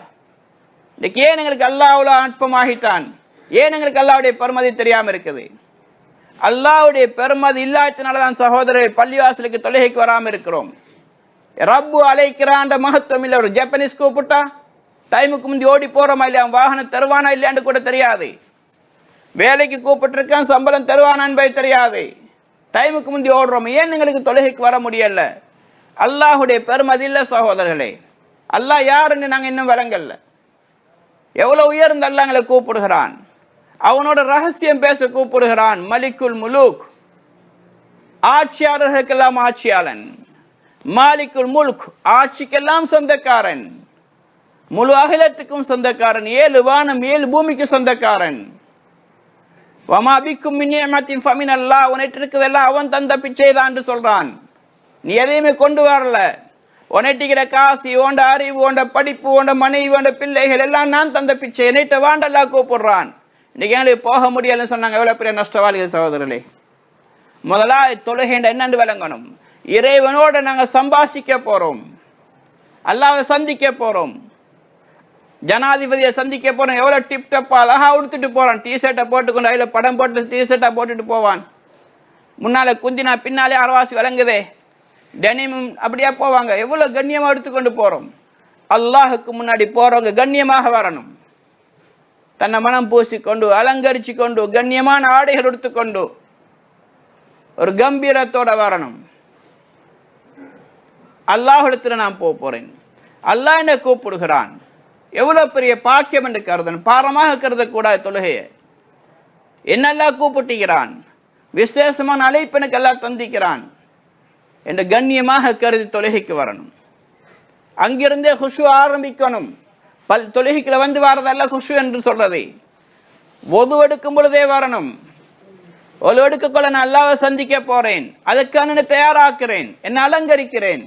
[SPEAKER 1] இன்னைக்கு ஏன் எங்களுக்கு அல்லாஹ் அவ்வளோ அற்பமாகிட்டான்? ஏன் எங்களுக்கு அல்லாஹ்வுடைய பெருமதி தெரியாம இருக்குது? அல்லாஹ்வுடைய பெருமதி இல்லாதனால தான் சகோதரர் பள்ளிவாசலுக்கு தொழுகைக்கு வராமல் இருக்கிறோம். ரப்பு அழைக்கிறான்ற மகத்துவம் இல்லை. ஒரு ஜப்பனீஸ் கூப்பிட்டா டைமுக்கு முந்தி ஓடி போறோமா இல்லையா? வாகனம் தருவானா இல்லையான்னு கூட தெரியாது. வேலைக்கு கூப்பிட்டுருக்கான், சம்பளம் தருவானா என்பது தெரியாது. டைமுக்கு முந்தி ஓடுறோம். ஏன் எங்களுக்கு தொழுகைக்கு வர முடியல? அல்லாஹுடைய பெருமதி இல்லை சகோதரர்களே. அல்லாஹ் யாருன்னு நாங்கள் இன்னும் விளங்கல்ல. எவ்வளோ உயர்ந்த அல்லாஹ் எங்களை கூப்பிடுகிறான், அவனோட ரகசியம் பேச கூப்பிடுகிறான். மலிக்குல் முலூக், ஆட்சியாளர்களுக்கெல்லாம் ஆட்சியாளன். மாலிக்குல் முல்க், ஆட்சிக்கெல்லாம் சொந்தக்காரன், முழு அகிலத்துக்கும் சொந்தக்காரன், 7 வானம் 7 பூமிக்கு சொந்தக்காரன். வமா பிக்கும் மின் நிஅமத்தின் ஃபமினல்லாஹ், உன்னிட்டு இருக்குதெல்லாம் அவன் தந்த பிச்சை தான் என்று சொல்றான். நீ எதையுமே கொண்டு வரல. உன்னிட்டுக்கிற காசு, ஓண்ட அறிவு, ஓண்ட படிப்பு, ஓண்ட மனைவி, ஓண்ட பிள்ளைகள் எல்லாம் நான் தந்த பிச்சை, என்னைட்ட வாண்டல்லா கூப்பிடுறான். இன்னைக்கு எங்களுக்கு போக முடியலன்னு சொன்னாங்க. எவ்வளவு பெரிய நஷ்டவாளிகள் சகோதரர்களே. முதலா தொழுகைண்ட என்னன்னு விளங்கணும். இறைவனோட நாங்கள் சம்பாஷிக்க போறோம், அல்லாஹ்வை சந்திக்க போறோம், ஜனாதிபதியை சந்திக்க போறோம். எவ்வளவு டிப் டப்பா அழகா உடுத்துட்டு போறான். டிஷர்ட்டை போட்டுக்கொண்டு அதில் படம் போட்டு டிஷர்ட்டா போட்டுட்டு போவான். முன்னால குந்தினா பின்னாலே அரவாசி விளங்குதே, டெனிமும் அப்படியே போவாங்க. எவ்வளவு கண்ணியமா எடுத்துக்கொண்டு போறோம். அல்லாஹுக்கு முன்னாடி போறவங்க கண்ணியமாக வரணும். தன்னை மனம் பூசிக்கொண்டு அலங்கரிச்சு கொண்டு கண்ணியமான ஆடைகள் எடுத்துக்கொண்டு ஒரு கம்பீரத்தோட வரணும். அல்லாஹ்விடத்தில் நான் போறேன், அல்லாஹ் என்ன கூப்பிடுகிறான். எவ்வளவு பெரிய பாக்கியம் என்று கருதணும். பாரமாக கருதக்கூடாது தொழுகையை. என்னெல்லாம் கூப்பிட்டுகிறான், விசேஷமான அழைப்பினுக்கு எல்லாம் தந்திக்கிறான் என்று கண்ணியமாக கருதி தொழுகைக்கு வரணும். அங்கிருந்தே குஷு ஆரம்பிக்கணும். தொழுகைக்குள்ள வந்து வரதெல்லாம் குஷு என்று சொல்றது. ஒது எடுக்கும் பொழுதே வரணும். ஒது எடுக்கக்குள்ள நான் அல்லாஹ்வை சந்திக்க போறேன், அதுக்கான தயாராக்குறேன், என்ன அலங்கரிக்கிறேன்.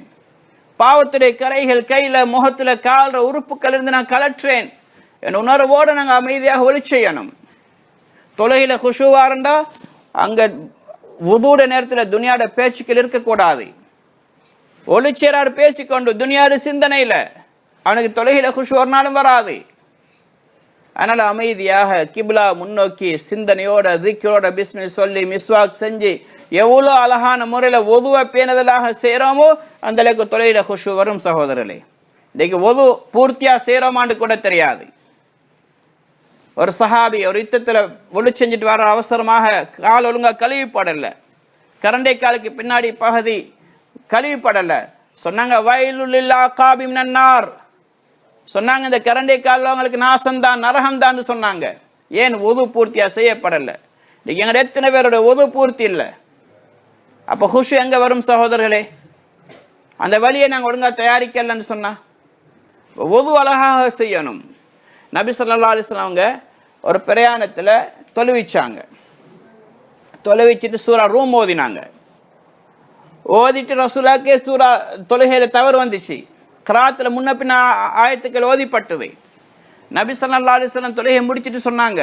[SPEAKER 1] பாவத்துடைய கரைகள் கையில முகத்துல கால்ற உறுப்புகள் இருந்து நான் கலற்றேன் என் உணர்வோடு நாங்கள் அமைதியாக ஒளி செய்யணும். தொழுகையில் குஷூவா இருந்தா அங்கே வுதுட நேரத்தில் துனியாட பேச்சுக்கள் இருக்கக்கூடாது. ஒளிச்சேரார் பேசிக்கொண்டு துனியாட சிந்தனையில் அவனுக்கு தொழுகையில் குஷூ ஒரு நாளும் வராது. அதனால் அமைதியாக கிப்லா முன்னோக்கி சிந்தனையோட திக்ரோட பிஸ்மி சொல்லி மிஸ்வாக் செஞ்சு எவ்வளோ அழகான முறையில் ஒதுவை பேணுதலாக செய்கிறோமோ அந்த அளவுக்கு தொழுகையில் குஷூ வரும். சகோதரர்களே, இன்னைக்கு ஒது பூர்த்தியாக செய்கிறோமான்னு கூட தெரியாது. ஒரு சஹாபி ஒரு யுத்தத்தில் ஒளி செஞ்சுட்டு வர அவசரமாக கால் ஒழுங்காக கழுவிப்படலை, கரண்டை காலுக்கு பின்னாடி பகுதி கழுவிப்படலை. சொன்னாங்க வயலுல்லா காபிம் நன்னார், சொன்னாங்க இந்த கரண்டை காலில் அவங்களுக்கு நாசம்தான் நரகம்தான் சொன்னாங்க. ஏன் ஒது பூர்த்தியாக செய்யப்படலை. இன்னைக்கு எங்கள் எத்தனை பேரோட ஒது பூர்த்தி இல்லை. அப்போ குஷு எங்கே வரும் சகோதரர்களே? அந்த வழியை நாங்கள் ஒழுங்காக தயாரிக்கலன்னு சொன்னால் ஒது அழகாக செய்யணும். நபி ஸல்லல்லாஹு அலைஹி வஸல்லம் அவங்க ஒரு பிரயாணத்தில் தொழுவிச்சாங்க. தொழுவிச்சிட்டு சூரா ரூம் ஓதினாங்க. ஓதிட்டு ரசூலாக்கே சூரா தொழுகையில் தவறு வந்துச்சு. கிராத்தில் முன்ன பின்ன ஆயத்துக்கள் ஓதிப்பட்டது. நபி ஸல்லல்லாஹு அலைஹி வஸல்லம் தொழுகையை முடிச்சுட்டு சொன்னாங்க,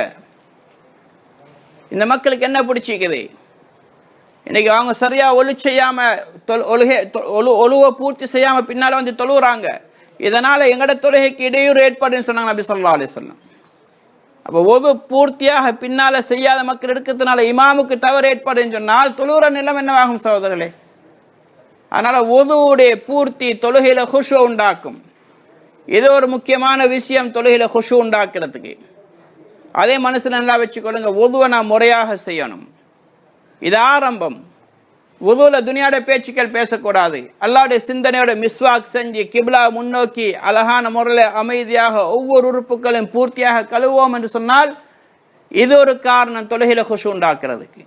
[SPEAKER 1] இந்த மக்களுக்கு என்ன பிடிச்சிக்குது, இன்னைக்கு அவங்க சரியாக ஒளி செய்யாமல் ஒழுவை பூர்த்தி செய்யாமல் பின்னால் வந்து தொழுகிறாங்க, இதனால் எங்களோட தொழுகைக்கு இடையூறு ஏற்படுன்னு சொன்னாங்க நபி ஸல்லல்லாஹு அலைஹி வஸல்லம். அப்போ ஒது பூர்த்தியாக பின்னால் செய்யாத மக்கள் இருக்கிறதுனால இமாமுக்கு தவறு ஏற்படுன்னு சொன்னால் தொழுகிற நிலம் என்னவாகும் சகோதரர்களே? அதனால் ஒதுவுடைய பூர்த்தி தொழுகையில் குஷு உண்டாக்கும். இது ஒரு முக்கியமான விஷயம் தொழுகையில் குஷு உண்டாக்குறதுக்கு. அதே மனசில் நல்லா வச்சுக்கொள்ளுங்க, ஒதுவை நான் முறையாக செய்யணும். இது ஆரம்பம். வுதுவில் துனியாட பேச்சுக்கள் பேசக்கூடாது. அல்லாவுடைய சிந்தனையோட மிஸ்வாக் செஞ்சு கிப்லா முன்னோக்கி அழகான முறையில் அமைதியாக ஒவ்வொரு உறுப்புகளையும் பூர்த்தியாக கழுவோம் என்று சொன்னால் இது ஒரு காரணம் தொழுகையில் खुशू उண்டாக்குறதுக்கு.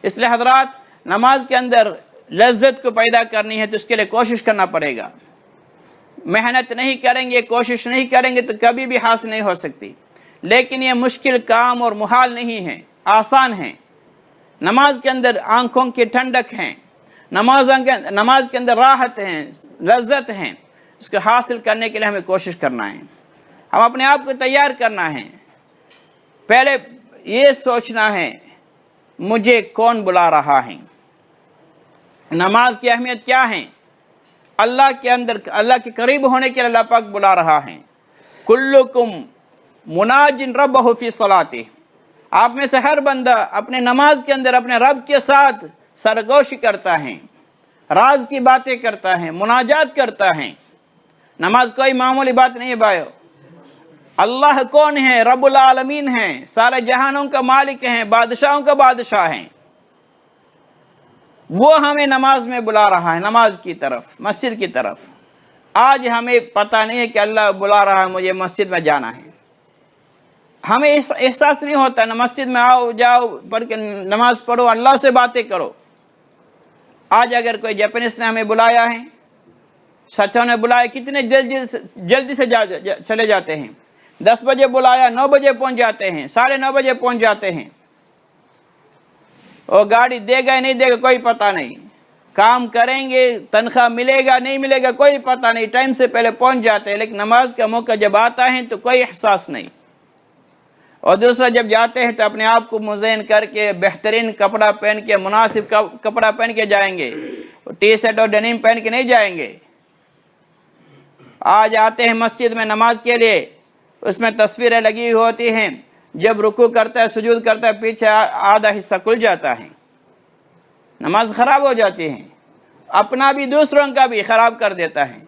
[SPEAKER 1] इसलिए हजरात नमाज के अंदर लज्जत को पैदा करनी है तो उसके लिए कोशिश करना पड़ेगा. मेहनत नहीं करेंगे, कोशिश नहीं करेंगे तो कभी भी हासिल नहीं हो सकती. लेकिन ये मुश्किल काम और मुहाल नहीं है, आसान है. नमाज के अंदर आंखों की ठंडक हैं, नमाज के अंदर राहत हैं, लज्जत हैं. इसको हासिल करने के लिए हमें कोशिश करना है. हम अपने आप को तैयार करना है. पहले ये सोचना है मुझे कौन बुला रहा है, नमाज की अहमियत क्या है. अल्लाह के अंदर अल्लाह के करीब होने के लिए अल्लाह पाक बुला रहा है. कुल्लुकुम मुनाजिन रब्बहु फी सलातिह. आप में से हर बंदा अपने नमाज के अंदर अपने रब के साथ सरगोशी करता है, राज की बातें करता है, मुनाजात करता है. नमाज कोई मामूली बात नहीं है भाइयों. अल्लाह कौन है? रब्बुल आलमीन है, सारे जहानों का मालिक हैं, बादशाहों का बादशाह हैं. वो हमें नमाज में बुला रहा है, नमाज की तरफ, मस्जिद की तरफ. आज हमें पता नहीं है कि अल्लाह बुला रहा है मुझे मस्जिद में जाना है. हमें एहसास नहीं होता ना मस्जिद में आओ जाओ पढ़ के नमाज पढ़ो, अल्लाह से बातें करो. आज अगर कोई जापानीज ने हमें बुलाया है, सचों ने बुलाया, कितने जल्दी से चले जाते हैं. 10 बजे बुलाया 9 बजे पहुंच जाते हैं, 9:30 बजे पहुंच जाते हैं. और गाड़ी देगा नहीं देगा कोई पता नहीं, काम करेंगे तनख्वाह मिलेगा नहीं मिलेगा कोई पता नहीं, टाइम से पहले पहुंच जाते हैं. लेकिन नमाज का मौका जब आता है तो कोई एहसास नहीं. और दूसरा जब जाते हैं तो अपने आप को मुज़य्यन करके बेहतरीन कपड़ा पहन के, मुनासिब कपड़ा पहन के जाएंगे, टी शर्ट और डेनिम पहन के नहीं जाएंगे. आज आते हैं मस्जिद में नमाज के लिए, उसमें तस्वीरें लगी होती हैं, जब रुकू करता है सुजूद करता है पीछे आधा हिस्सा खुल जाता है, नमाज ख़राब हो जाती है, अपना भी दूसरों का भी ख़राब कर देता है.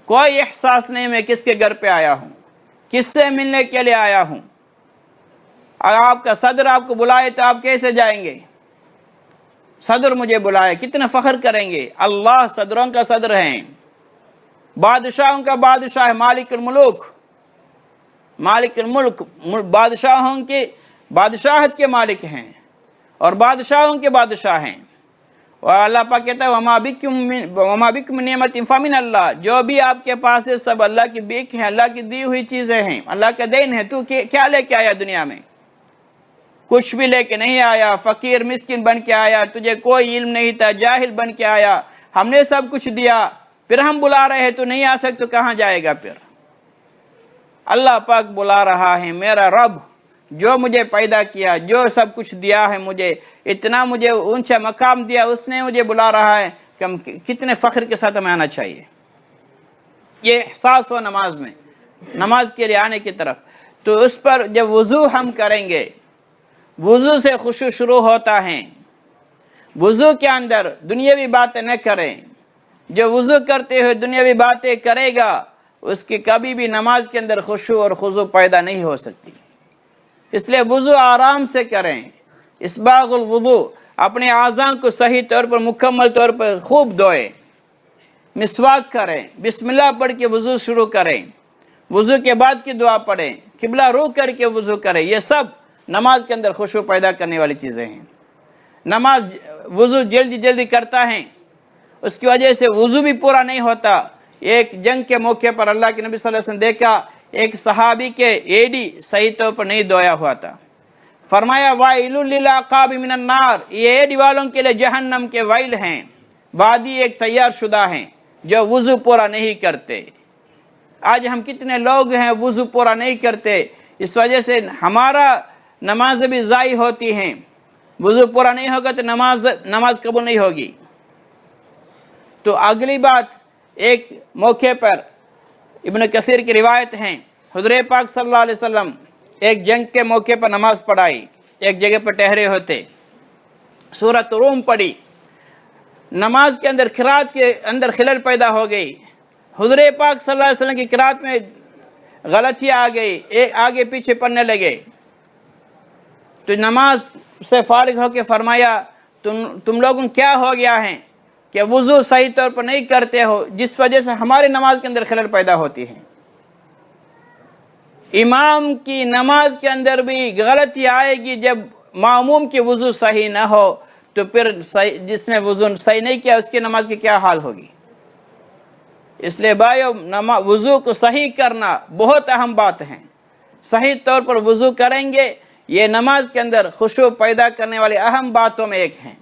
[SPEAKER 1] कोई एहसास नहीं मैं किसके घर पे आया हूँ, किससे मिलने के लिए आया हूँ. अगर आपका सदर आपको बुलाए तो आप कैसे जाएंगे? सदर मुझे बुलाए, कितना फ़ख्र करेंगे. अल्लाह सदरों का सदर हैं, बादशाहों का बादशाह है, मालिकुल मुल्क, मालिकुल मुल्क, बादशाहों के बादशाहत के मालिक हैं और बादशाहों के बादशाह हैं. और अल्लाह पाक कहता है वमा बिकुम मिन निअमतिन फमिन अल्लाह. जो भी आपके पास है सब अल्लाह की बीक है, अल्लाह की दी हुई चीज़ें हैं, अल्लाह का देन है. तू क्या लेके आया दुनिया में? कुछ भी लेके नहीं आया. फ़कीर मिस्किन बन के आया, तुझे कोई इल्म नहीं था, जाहिल बन के आया. हमने सब कुछ दिया, फिर हम बुला रहे हैं, तू नहीं आ सकते तो कहाँ जाएगा? फिर अल्लाह पाक बुला रहा है, मेरा रब जो मुझे पैदा किया, जो सब कुछ दिया है मुझे, इतना मुझे ऊंचा मकाम दिया, उसने मुझे बुला रहा है कि हम कितने फ़ख्र के साथ हमें आना चाहिए। ये एहसास हो नमाज में, नमाज के लिए आने की तरफ। तो उस पर जब वज़ू हम करेंगे, वज़ू से खुशू शुरू होता है। वज़ू के अंदर दुनियावी बातें न करें। जो वज़ू करते हुए दुनियावी बातें करेगा, उसकी कभी भी नमाज के अंदर खुशू और खुज़ू पैदा नहीं हो सकती। इसलिए वज़ू आराम से करें। इसबागुल वज़ू, अपने आज़ां को सही तौर पर मुकम्मल तौर पर खूब धोएं, मिसवाक करें, बिस्मिल्लाह पढ़ के वज़ू शुरू करें, वज़ू के बाद की दुआ पढ़ें, किबला रुख करके वज़ू करें। ये सब नमाज के अंदर खुशू पैदा करने वाली चीज़ें हैं। नमाज वज़ू जल्दी जल्दी करता है, उसकी वजह से वज़ू भी पूरा नहीं होता। एक जंग के मौके पर अल्लाह के नबी सल्लल्लाहु अलैहि वसल्लम देखा एक सहाबी के एडी सही तौर पर नहीं धोया हुआ था। फरमाया वाइलुल लिल अक़ाबि मिनन नार, ये एडी वालों के लिए जहन्नम के वाइल हैं। वादी एक तैयार शुदा हैं जो वज़ू पूरा नहीं करते। आज हम कितने लोग हैं वज़ू पूरा नहीं करते, इस वजह से हमारा नमाज भी ज़ाई होती हैं। वज़ू पूरा नहीं होगा तो नमाज कबूल नहीं होगी। तो अगली बात, एक मौके पर इब्न कसीर की रिवायत हैं, हुज़ूर पाक सल्लल्लाहु अलैहि वसल्लम एक जंग के मौके पर नमाज पढ़ाई, एक जगह पर ठहरे होते, सूरत रूम पढ़ी। नमाज के अंदर क़िराअत के अंदर खिलल पैदा हो गई। हुज़ूर पाक सल्लल्लाहु अलैहि वसल्लम की क़िराअत में गलतियाँ आ गई, एक आगे पीछे पढ़ने लगे। तो नमाज से फारिग होकर फरमाया तुम लोगों क्या हो गया है कि वज़ू सही तौर पर नहीं करते हो, जिस वजह से हमारी नमाज के अंदर खलल पैदा होती है। इमाम की नमाज के अंदर भी गलती आएगी जब मामूम की वज़ू सही ना हो, तो फिर जिसने वज़ू सही नहीं किया उसकी नमाज की क्या हाल होगी। इसलिए भाइयों, वज़ू को सही करना बहुत अहम बात है। सही तौर पर वज़ू करेंगे, ये नमाज के अंदर खुशू पैदा करने वाली अहम बातों में एक है।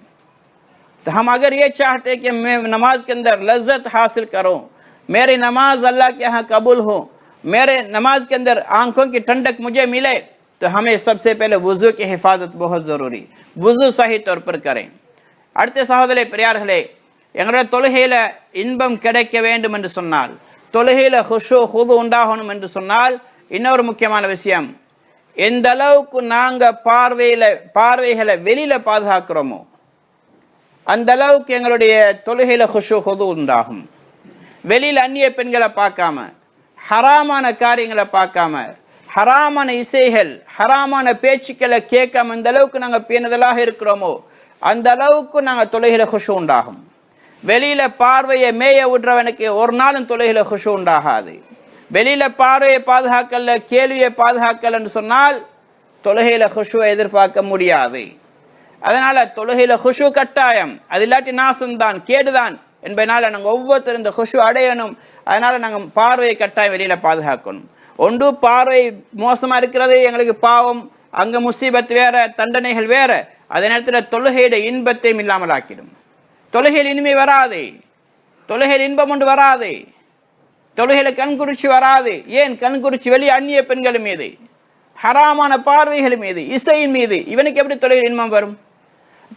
[SPEAKER 1] तो हम अगर ये चाहते हैं कि मैं नमाज के अंदर लज्जत हासिल करूं, मेरी नमाज अल्लाह के यहाँ कबूल हो, मेरे नमाज के अंदर आंखों की ठंडक मुझे मिले, तो हमें सबसे पहले वज़ू की हिफाजत बहुत ज़रूरी। वज़ू सही तौर पर करें। அடுத்த சகோதரர்களே, பெரியார்களே, எங்களுடைய தொழுகையில் இன்பம் கிடைக்க வேண்டும் என்று சொன்னால், தொழுகையில் ஹுஷூ ஹுது உண்டாகணும் என்று சொன்னால், இன்னொரு முக்கியமான விஷயம், எந்த அளவுக்கு நாங்கள் பார்வைகளை வெளியில் பாதுகாக்கிறோமோ அந்த அளவுக்கு எங்களுடைய தொழுகையில் ஹுஷூ ஹுது உண்டாகும். வெளியில் அந்நிய பெண்களை பார்க்காம, ஹராமான காரியங்களை பார்க்காம, ஹராமான இசைகள், ஹராமான பேச்சுக்களை கேட்காம இந்த அளவுக்கு நாங்கள் பேணுதலாக இருக்கிறோமோ அந்த அளவுக்கு நாங்கள் தொழுகையில் ஹுஷூ உண்டாகும். வெளியில் பார்வையை மேய விடுறவனுக்கு ஒரு நாளும் தொழுகையில் ஹுஷூ உண்டாகாது. வெளியில் பார்வையை பாதுகாக்கல, கேள்வியை பாதுகாக்கலன்னு சொன்னால் தொழுகையில் ஹுஷூவை எதிர்பார்க்க முடியாது. அதனால் தொழுகையில் ஹுஷூ கட்டாயம், அது இல்லாட்டி நாசம்தான், கேடுதான் என்பதனால் நாங்கள் ஒவ்வொருத்தரும் இந்த ஹுஷூ அடையணும். அதனால் நாங்கள் பார்வையை கட்டாயம் வெளியில் பாதுகாக்கணும். ஒன்று பார்வை மோசமாக இருக்கிறது, எங்களுக்கு பாவம், அங்கே முசீபத் வேற, தண்டனைகள் வேற. அதே நேரத்தில் தொழுகையுடைய இன்பத்தையும் இல்லாமல் ஆக்கிடும். தொழுகையில் இனிமை வராது, தொழுகையில் இன்பம் ஒன்று வராது, தொழுகையில் கண்குறிச்சி வராது. ஏன் கண்குறிச்சி? வெளியே அந்நிய பெண்கள் மீது, ஹராமான பார்வைகள் மீது, இசையின் மீது, இவனுக்கு எப்படி தொழுகையில் இன்பம் வரும்?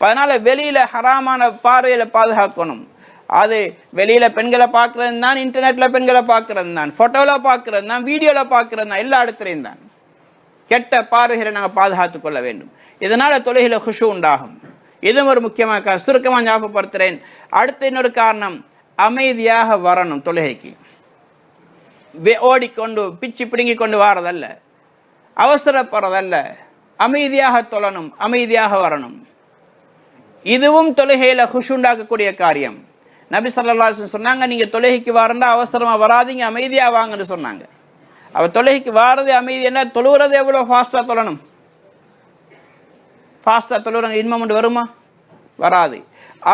[SPEAKER 1] அதனால் வெளியில் ஹராமான பார்வையில் பாதுகாக்கணும். அது வெளியில் பெண்களை பார்க்குறது தான், இன்டர்நெட்டில் பெண்களை பார்க்குறது தான், ஃபோட்டோவில் பார்க்குறது தான், வீடியோவில் பார்க்குறது தான், எல்லா இடத்துலையும் தான். கெட்ட பார்வைகளை நாங்கள் பாதுகாத்து கொள்ள வேண்டும். இதனால் தொழுகையில் ஹுஷூ உண்டாகும். இதுவும் ஒரு முக்கியமான சுருக்கமாக ஞாபகப்படுத்துகிறேன். அடுத்த இன்னொரு காரணம், அமைதியாக வரணும். தொழுகைக்கு ஓடிக்கொண்டு பிச்சு பிடுங்கி கொண்டு வாரதல்ல, அவசரப்படுறதல்ல, அமைதியாக தொழணும், அமைதியாக வரணும். இதுவும் தொழுகையில் ஹுஷூ உண்டாக்கக்கூடிய காரியம். நபி ஸல்லல்லாஹு அலைஹி வஸல்லம் சொன்னாங்க, நீங்கள் தொழுகைக்கு வரண்டா அவசரமாக வராதிங்க, அமைதியாக வாங்கன்னு சொன்னாங்க. அவர் தொழுகைக்கு வாரது அமைதி என்ன? தொழுகிறது எவ்வளோ ஃபாஸ்ட்டாக தொழணும்? ஃபாஸ்ட்டாக தொழுகிறாங்க, இன்பம் ஒன்று வருமா? வராது.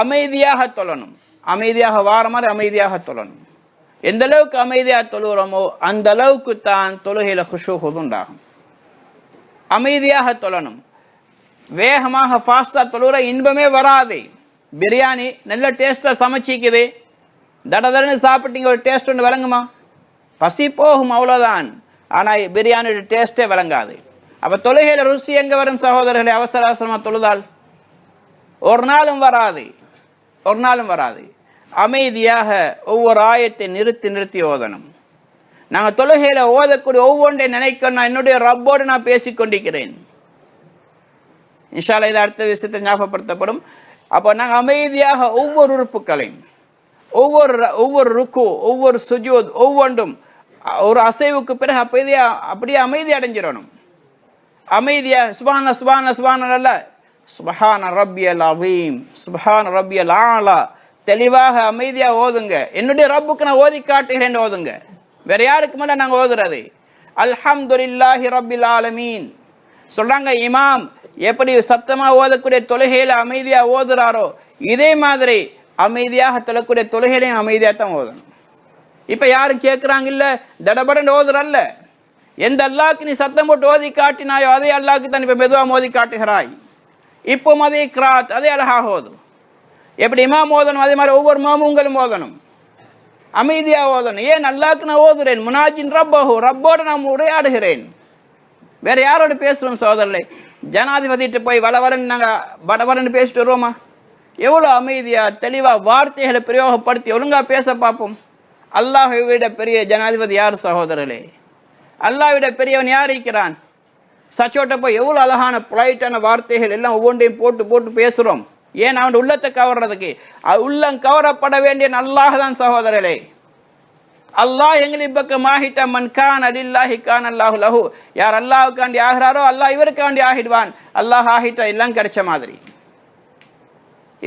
[SPEAKER 1] அமைதியாக தொழணும், அமைதியாக வார மாதிரி அமைதியாக தொழணும். எந்த அளவுக்கு அமைதியாக தொழுகிறோமோ அந்த அளவுக்கு தான் தொழுகையில் ஹுஷூ உண்டாகும். அமைதியாக தொழணும். வேகமாக ஃபாஸ்ட்டாக தொழுகிற இன்பமே வராது. பிரியாணி நல்ல டேஸ்ட்டாக சமைச்சிக்குது, தடதடன்னு சாப்பிட்டீங்க, ஒரு டேஸ்ட் ஒன்று விளங்குமா? பசி போகும், அவ்வளோதான். ஆனால் பிரியாணியோட டேஸ்ட்டே விளங்காது. அப்போ தொழுகையில் ருசி எங்கே வரும் சகோதரர்களை? அவசர அவசரமாக தொழுதால் ஒரு நாளும் வராது, ஒரு நாளும் வராது. அமைதியாக ஒவ்வொரு ஆயத்தை நிறுத்தி நிறுத்தி ஓதணும். நாங்கள் தொழுகையில் ஓதக்கூடிய ஒவ்வொன்றை நினைக்கணும், நான் என்னுடைய ரப்போடு நான் பேசிக்கொண்டிருக்கிறேன். இன்ஷா அல்லாஹ் இது அடுத்த விஷயத்தை ஞாபகப்படுத்தப்படும். அப்போ நாங்கள் அமைதியாக ஒவ்வொரு உறுப்புகளையும், ஒவ்வொரு ருக்கு, ஒவ்வொரு சுஜூத், ஒவ்வொன்றும் ஒரு அசைவுக்கு பிறகு அப்படியே அமைதி அடைஞ்சிடணும். அமைதியா சுப்ஹான சுப்ஹான சுப்ஹான அல்ல, சுப்ஹான ரப்பியல் அஸீம், சுப்ஹான ரப்பியல் ஆலா, தெளிவாக அமைதியா ஓதுங்க. என்னுடைய ரப்புக்கு நான் ஓதி காட்டுகிறேன் ஓதுங்க. வேற யாருக்கு மேல நாங்கள் ஓதுறது? அல்ஹம்துலில்லாஹி ரப்பில் ஆலமீன் சொல்றாங்க. இமாம் எப்படி சத்தமா ஓதக்கூடிய தொழுகையில அமைதியா ஓதுறாரோ இதே மாதிரி அமைதியாக தொழக்கூடிய தொழுகையிலையும் அமைதியாக தான் ஓதணும். இப்ப யாரும் கேட்குறாங்க இல்ல தடபடன் ஓதுறல்ல, எந்த அல்லாஹ்க்கு நீ சத்தம் போட்டு ஓதி காட்டினாயோ அதே அல்லாஹ்க்கு தான் இப்ப மெதுவா ஓதி காட்டுகிறாய். இப்போ அதே கிராத் அதே அழகாக ஓதும். எப்படி இமாம் ஓதணும் அதே மாதிரி ஒவ்வொரு மாமுங்களும் ஓதணும், அமைதியா ஓதணும். ஏன்? அல்லாஹ்க்கு நான் ஓதுறேன், முனாஜின் ரப்பஹு, ரப்போடு நான் உரையாடுகிறேன், வேற யாரோடு பேசுறோம் சகோதரர்களே? ஜனாதிபதிட்டு போய் வளவரன்னு நாங்கள் வடவரன்னு பேசிட்டு வருவோமா? எவ்வளோ அமைதியா தெளிவா வார்த்தைகளை பிரயோகப்படுத்தி ஒழுங்கா பேச பார்ப்போம். அல்லாஹை விட பெரிய ஜனாதிபதி யார் சகோதரர்களே? அல்லாஹ் விட பெரியவன் யார் இருக்கிறான்? சச்சோட்ட போய் எவ்வளோ அழகான பொலைட்டான வார்த்தைகள் எல்லாம் ஒவ்வொன்றையும் போட்டு போட்டு பேசுகிறோம். ஏன்? அவன் உள்ளத்தை கவர்றதுக்கு. உள்ளம் கவரப்பட வேண்டிய அல்லாஹ் தான் சகோதரர்களே. அல்லாஹ் எங்களின் பக்கம் ஆகிட்ட மன் கான் அலில்லாஹி கான் அல்லாஹு லஹு, யார் அல்லாஹுக்காண்டி ஆகிறாரோ அல்லாஹ் இவருக்காண்டி ஆகிடுவான். அல்லாஹ் ஆகிட்ட எல்லாம் கிடைச்ச மாதிரி.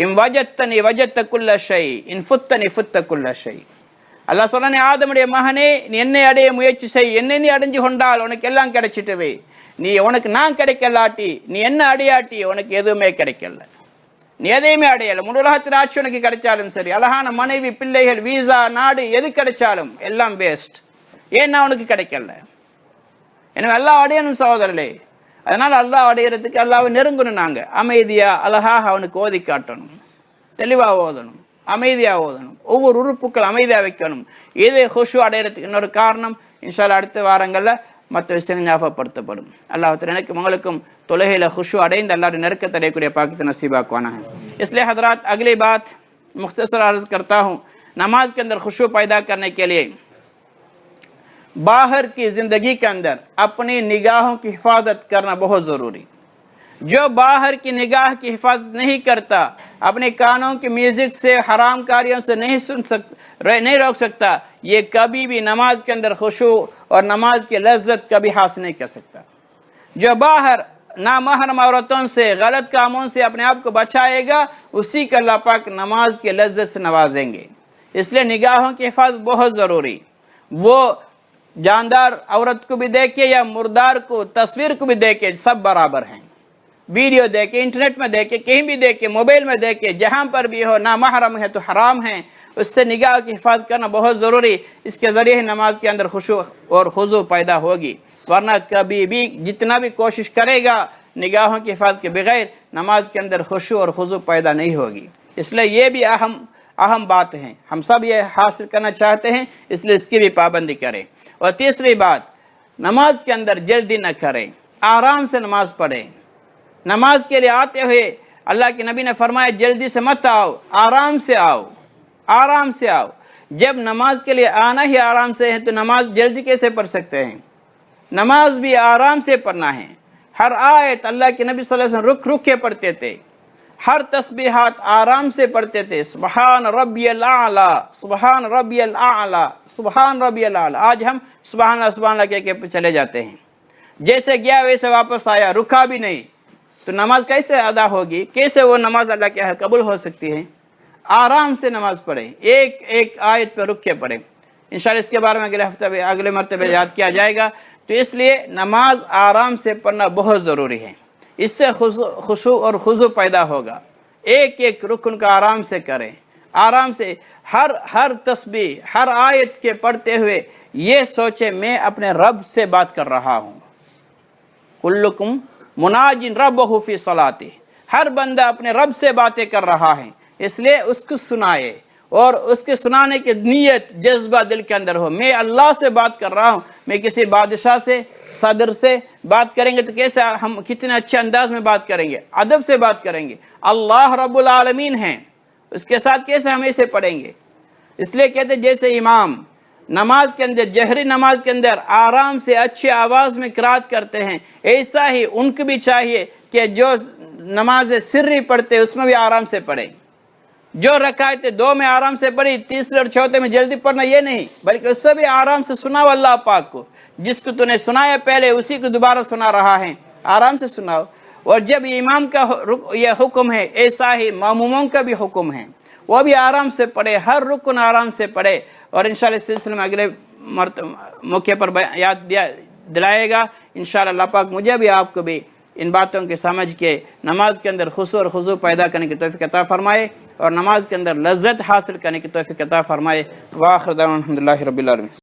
[SPEAKER 1] இம் வஜத்தனி வஜத்த குல்ல ஷை, இன் ஃபுத்தனி ஃபுத்த குல்ல ஷை. அல்லாஹ் சொன்னானே, ஆதமுடைய மகனே நீ என்னை அடைய முயற்சி செய், என்னை நீ அடைஞ்சு கொண்டால் உனக்கு எல்லாம் கிடைச்சிட்டது. நீ உனக்கு நான் கிடைக்கலாட்டி, நீ என்ன அடையாட்டி உனக்கு எதுவுமே கிடைக்கல, நீ எதையுமே அடையலை. முழு உலகத்தில் ஆட்சி உனக்கு கிடைச்சாலும் சரி, அழகான மனைவி, பிள்ளைகள், வீசா, நாடு எது கிடைச்சாலும் எல்லாம் வேஸ்ட். ஏன்னா உனக்கு கிடைக்கல. எனவே அல்லாஹ் அடையணும் சகோதரர்களே. அதனால் அல்லாஹ் அடையிறதுக்கு அல்லாஹ்வை நெருங்கணும். நாங்கள் அமைதியா அழகாக அவனுக்கு ஓதி காட்டணும், தெளிவாக ஓதணும், அமைதியாக ஓதணும், ஒவ்வொரு உறுப்புக்கள் அமைதியாக வைக்கணும். இது ஹுஷு அடையிறதுக்கு இன்னொரு காரணம். இன்ஷா அல்லாஹ் அடுத்த வாரங்களில் மற்ற விஷயங்கள் ஞாபகப்படுத்தப்படும். அல்லாஹ் எனக்கு உங்களுக்கும் தொழுகையில் खुशू अடைந்து अल्लाह नरकत अடையக்கூடிய पाकित नसीबाकवाना है। इसलिए हजरात अगली बात मुख्तसर अर्ज करता हूँ, नमाज के अंदर खुशू पैदा करने के लिए बाहर की जिंदगी के अंदर अपनी निगाहों की हिफाजत करना बहुत ज़रूरी। जो बाहर की निगाह की हिफाजत नहीं करता, अपने कानों की म्यूजिक से, हराम कारियों से नहीं रोक सकता, ये कभी भी नमाज के अंदर खुशू और नमाज की लज्जत कभी हासिल नहीं कर सकता। जो बाहर नामहरम औरतों से, गलत कामों से अपने आप को बचाएगा, उसी का अल्लाह पाक नमाज की लज्जत से नवाजेंगे। इसलिए निगाहों की हिफाजत बहुत ज़रूरी। वो जानदार औरत को भी देखे या मुर्दार को, तस्वीर को भी देखे, सब बराबर हैं। वीडियो देखे, इंटरनेट में देखे, कहीं भी देखे, मोबाइल में देखे, जहाँ पर भी हो, ना महरम है तो हराम है, उससे निगाह की हिफाजत करना बहुत ज़रूरी। इसके ज़रिए ही नमाज के अंदर खुशू और खुजू पैदा होगी। वरना कभी भी जितना भी कोशिश करेगा निगाहों की हिफाजत के बगैर नमाज के अंदर खुशू और खुजू पैदा नहीं होगी। इसलिए ये भी अहम बात है, हम सब ये हासिल करना चाहते हैं, इसलिए इसकी भी पाबंदी करें। और तीसरी बात, नमाज के अंदर जल्दी न करें, आराम से नमाज पढ़ें। नमाज के लिए आते हुए अल्लाह के नबी ने फरमाया, जल्दी से मत आओ, आराम से आओ, आराम से आओ। जब नमाज के लिए आना ही आराम से है तो नमाज जल्दी कैसे पढ़ सकते हैं? नमाज भी आराम से पढ़ना है। हर आयत अल्लाह के नबी सल्लल्लाहु अलैहि वसल्लम रुक रुक के पढ़ते थे, हर तस्बीहात आराम से पढ़ते थे। सुबहान रब्बियल आला, सुबहान रब्बियल आला, सुबहान रब्बियल आला। आज हम सुबहान अल्लाह कह के चले जाते हैं, जैसे गया वैसे वापस आया, रुका भी नहीं, तो नमाज कैसे अदा होगी? कैसे वो नमाज अल्लाह के यहाँ कबूल हो सकती है? आराम से नमाज पढ़े, एक एक आयत पर रुक के पढ़े। इंशाअल्लाह इसके बारे में अगले मरतबे याद किया जाएगा। तो इसलिए नमाज आराम से पढ़ना बहुत ज़रूरी है। इससे खुशू और खुजू पैदा होगा। एक एक रुकन का आराम से करें, आराम से हर तस्बीह, हर आयत के पढ़ते हुए ये सोचे मैं अपने रब से बात कर रहा हूँ। कुल्लुकुम मुनाजिन रब्बहु फी सलाती, हर बंदा अपने रब से बातें कर रहा है, इसलिए उसको सुनाए, اور اس کے سنانے کی نیت جذبہ دل کے اندر ہو. میں اللہ سے بات کر رہا ہوں. میں کسی بادشاہ سے، صدر سے بات کریں گے تو کیسے ہم کتنے اچھے انداز میں بات کریں گے، ادب سے بات کریں گے. اللہ رب العالمین ہیں، اس کے ساتھ کیسے ہم اسے پڑھیں گے؟ اس لیے کہتے ہیں جیسے امام نماز کے اندر، جہری نماز کے اندر آرام سے اچھی آواز میں قرات کرتے ہیں، ایسا ہی ان کو بھی چاہیے کہ جو نماز سری پڑھتے اس میں بھی آرام سے پڑھیں. جو رکعت 2 میں آرام سے پڑھی، تیسرے اور چوتھے میں جلدی پڑھنا یہ نہیں، بلکہ اس سے بھی آرام سے سناؤ اللہ پاک کو. جس کو تو نے سنایا پہلے اسی کو دوبارہ سنا رہا ہے، آرام سے سناؤ. اور جب امام کا یہ حکم ہے، ایسا ہی ماموموں کا بھی حکم ہے، وہ بھی آرام سے پڑھے، ہر رکن آرام سے پڑھے. اور انشاءاللہ اس سلسلے میں اگلے موقع پر یاد دلائے گا انشاءاللہ. اللہ پاک مجھے بھی آپ کو بھی ان باتوں کے سمجھ کے نماز کے اندر خشوع اور خضوع پیدا کرنے کی توفیق عطا فرمائے اور نماز کے اندر لذت حاصل کرنے کی توفیق عطا فرمائے. وآخر دعوانا الحمدللہ رب العالمین.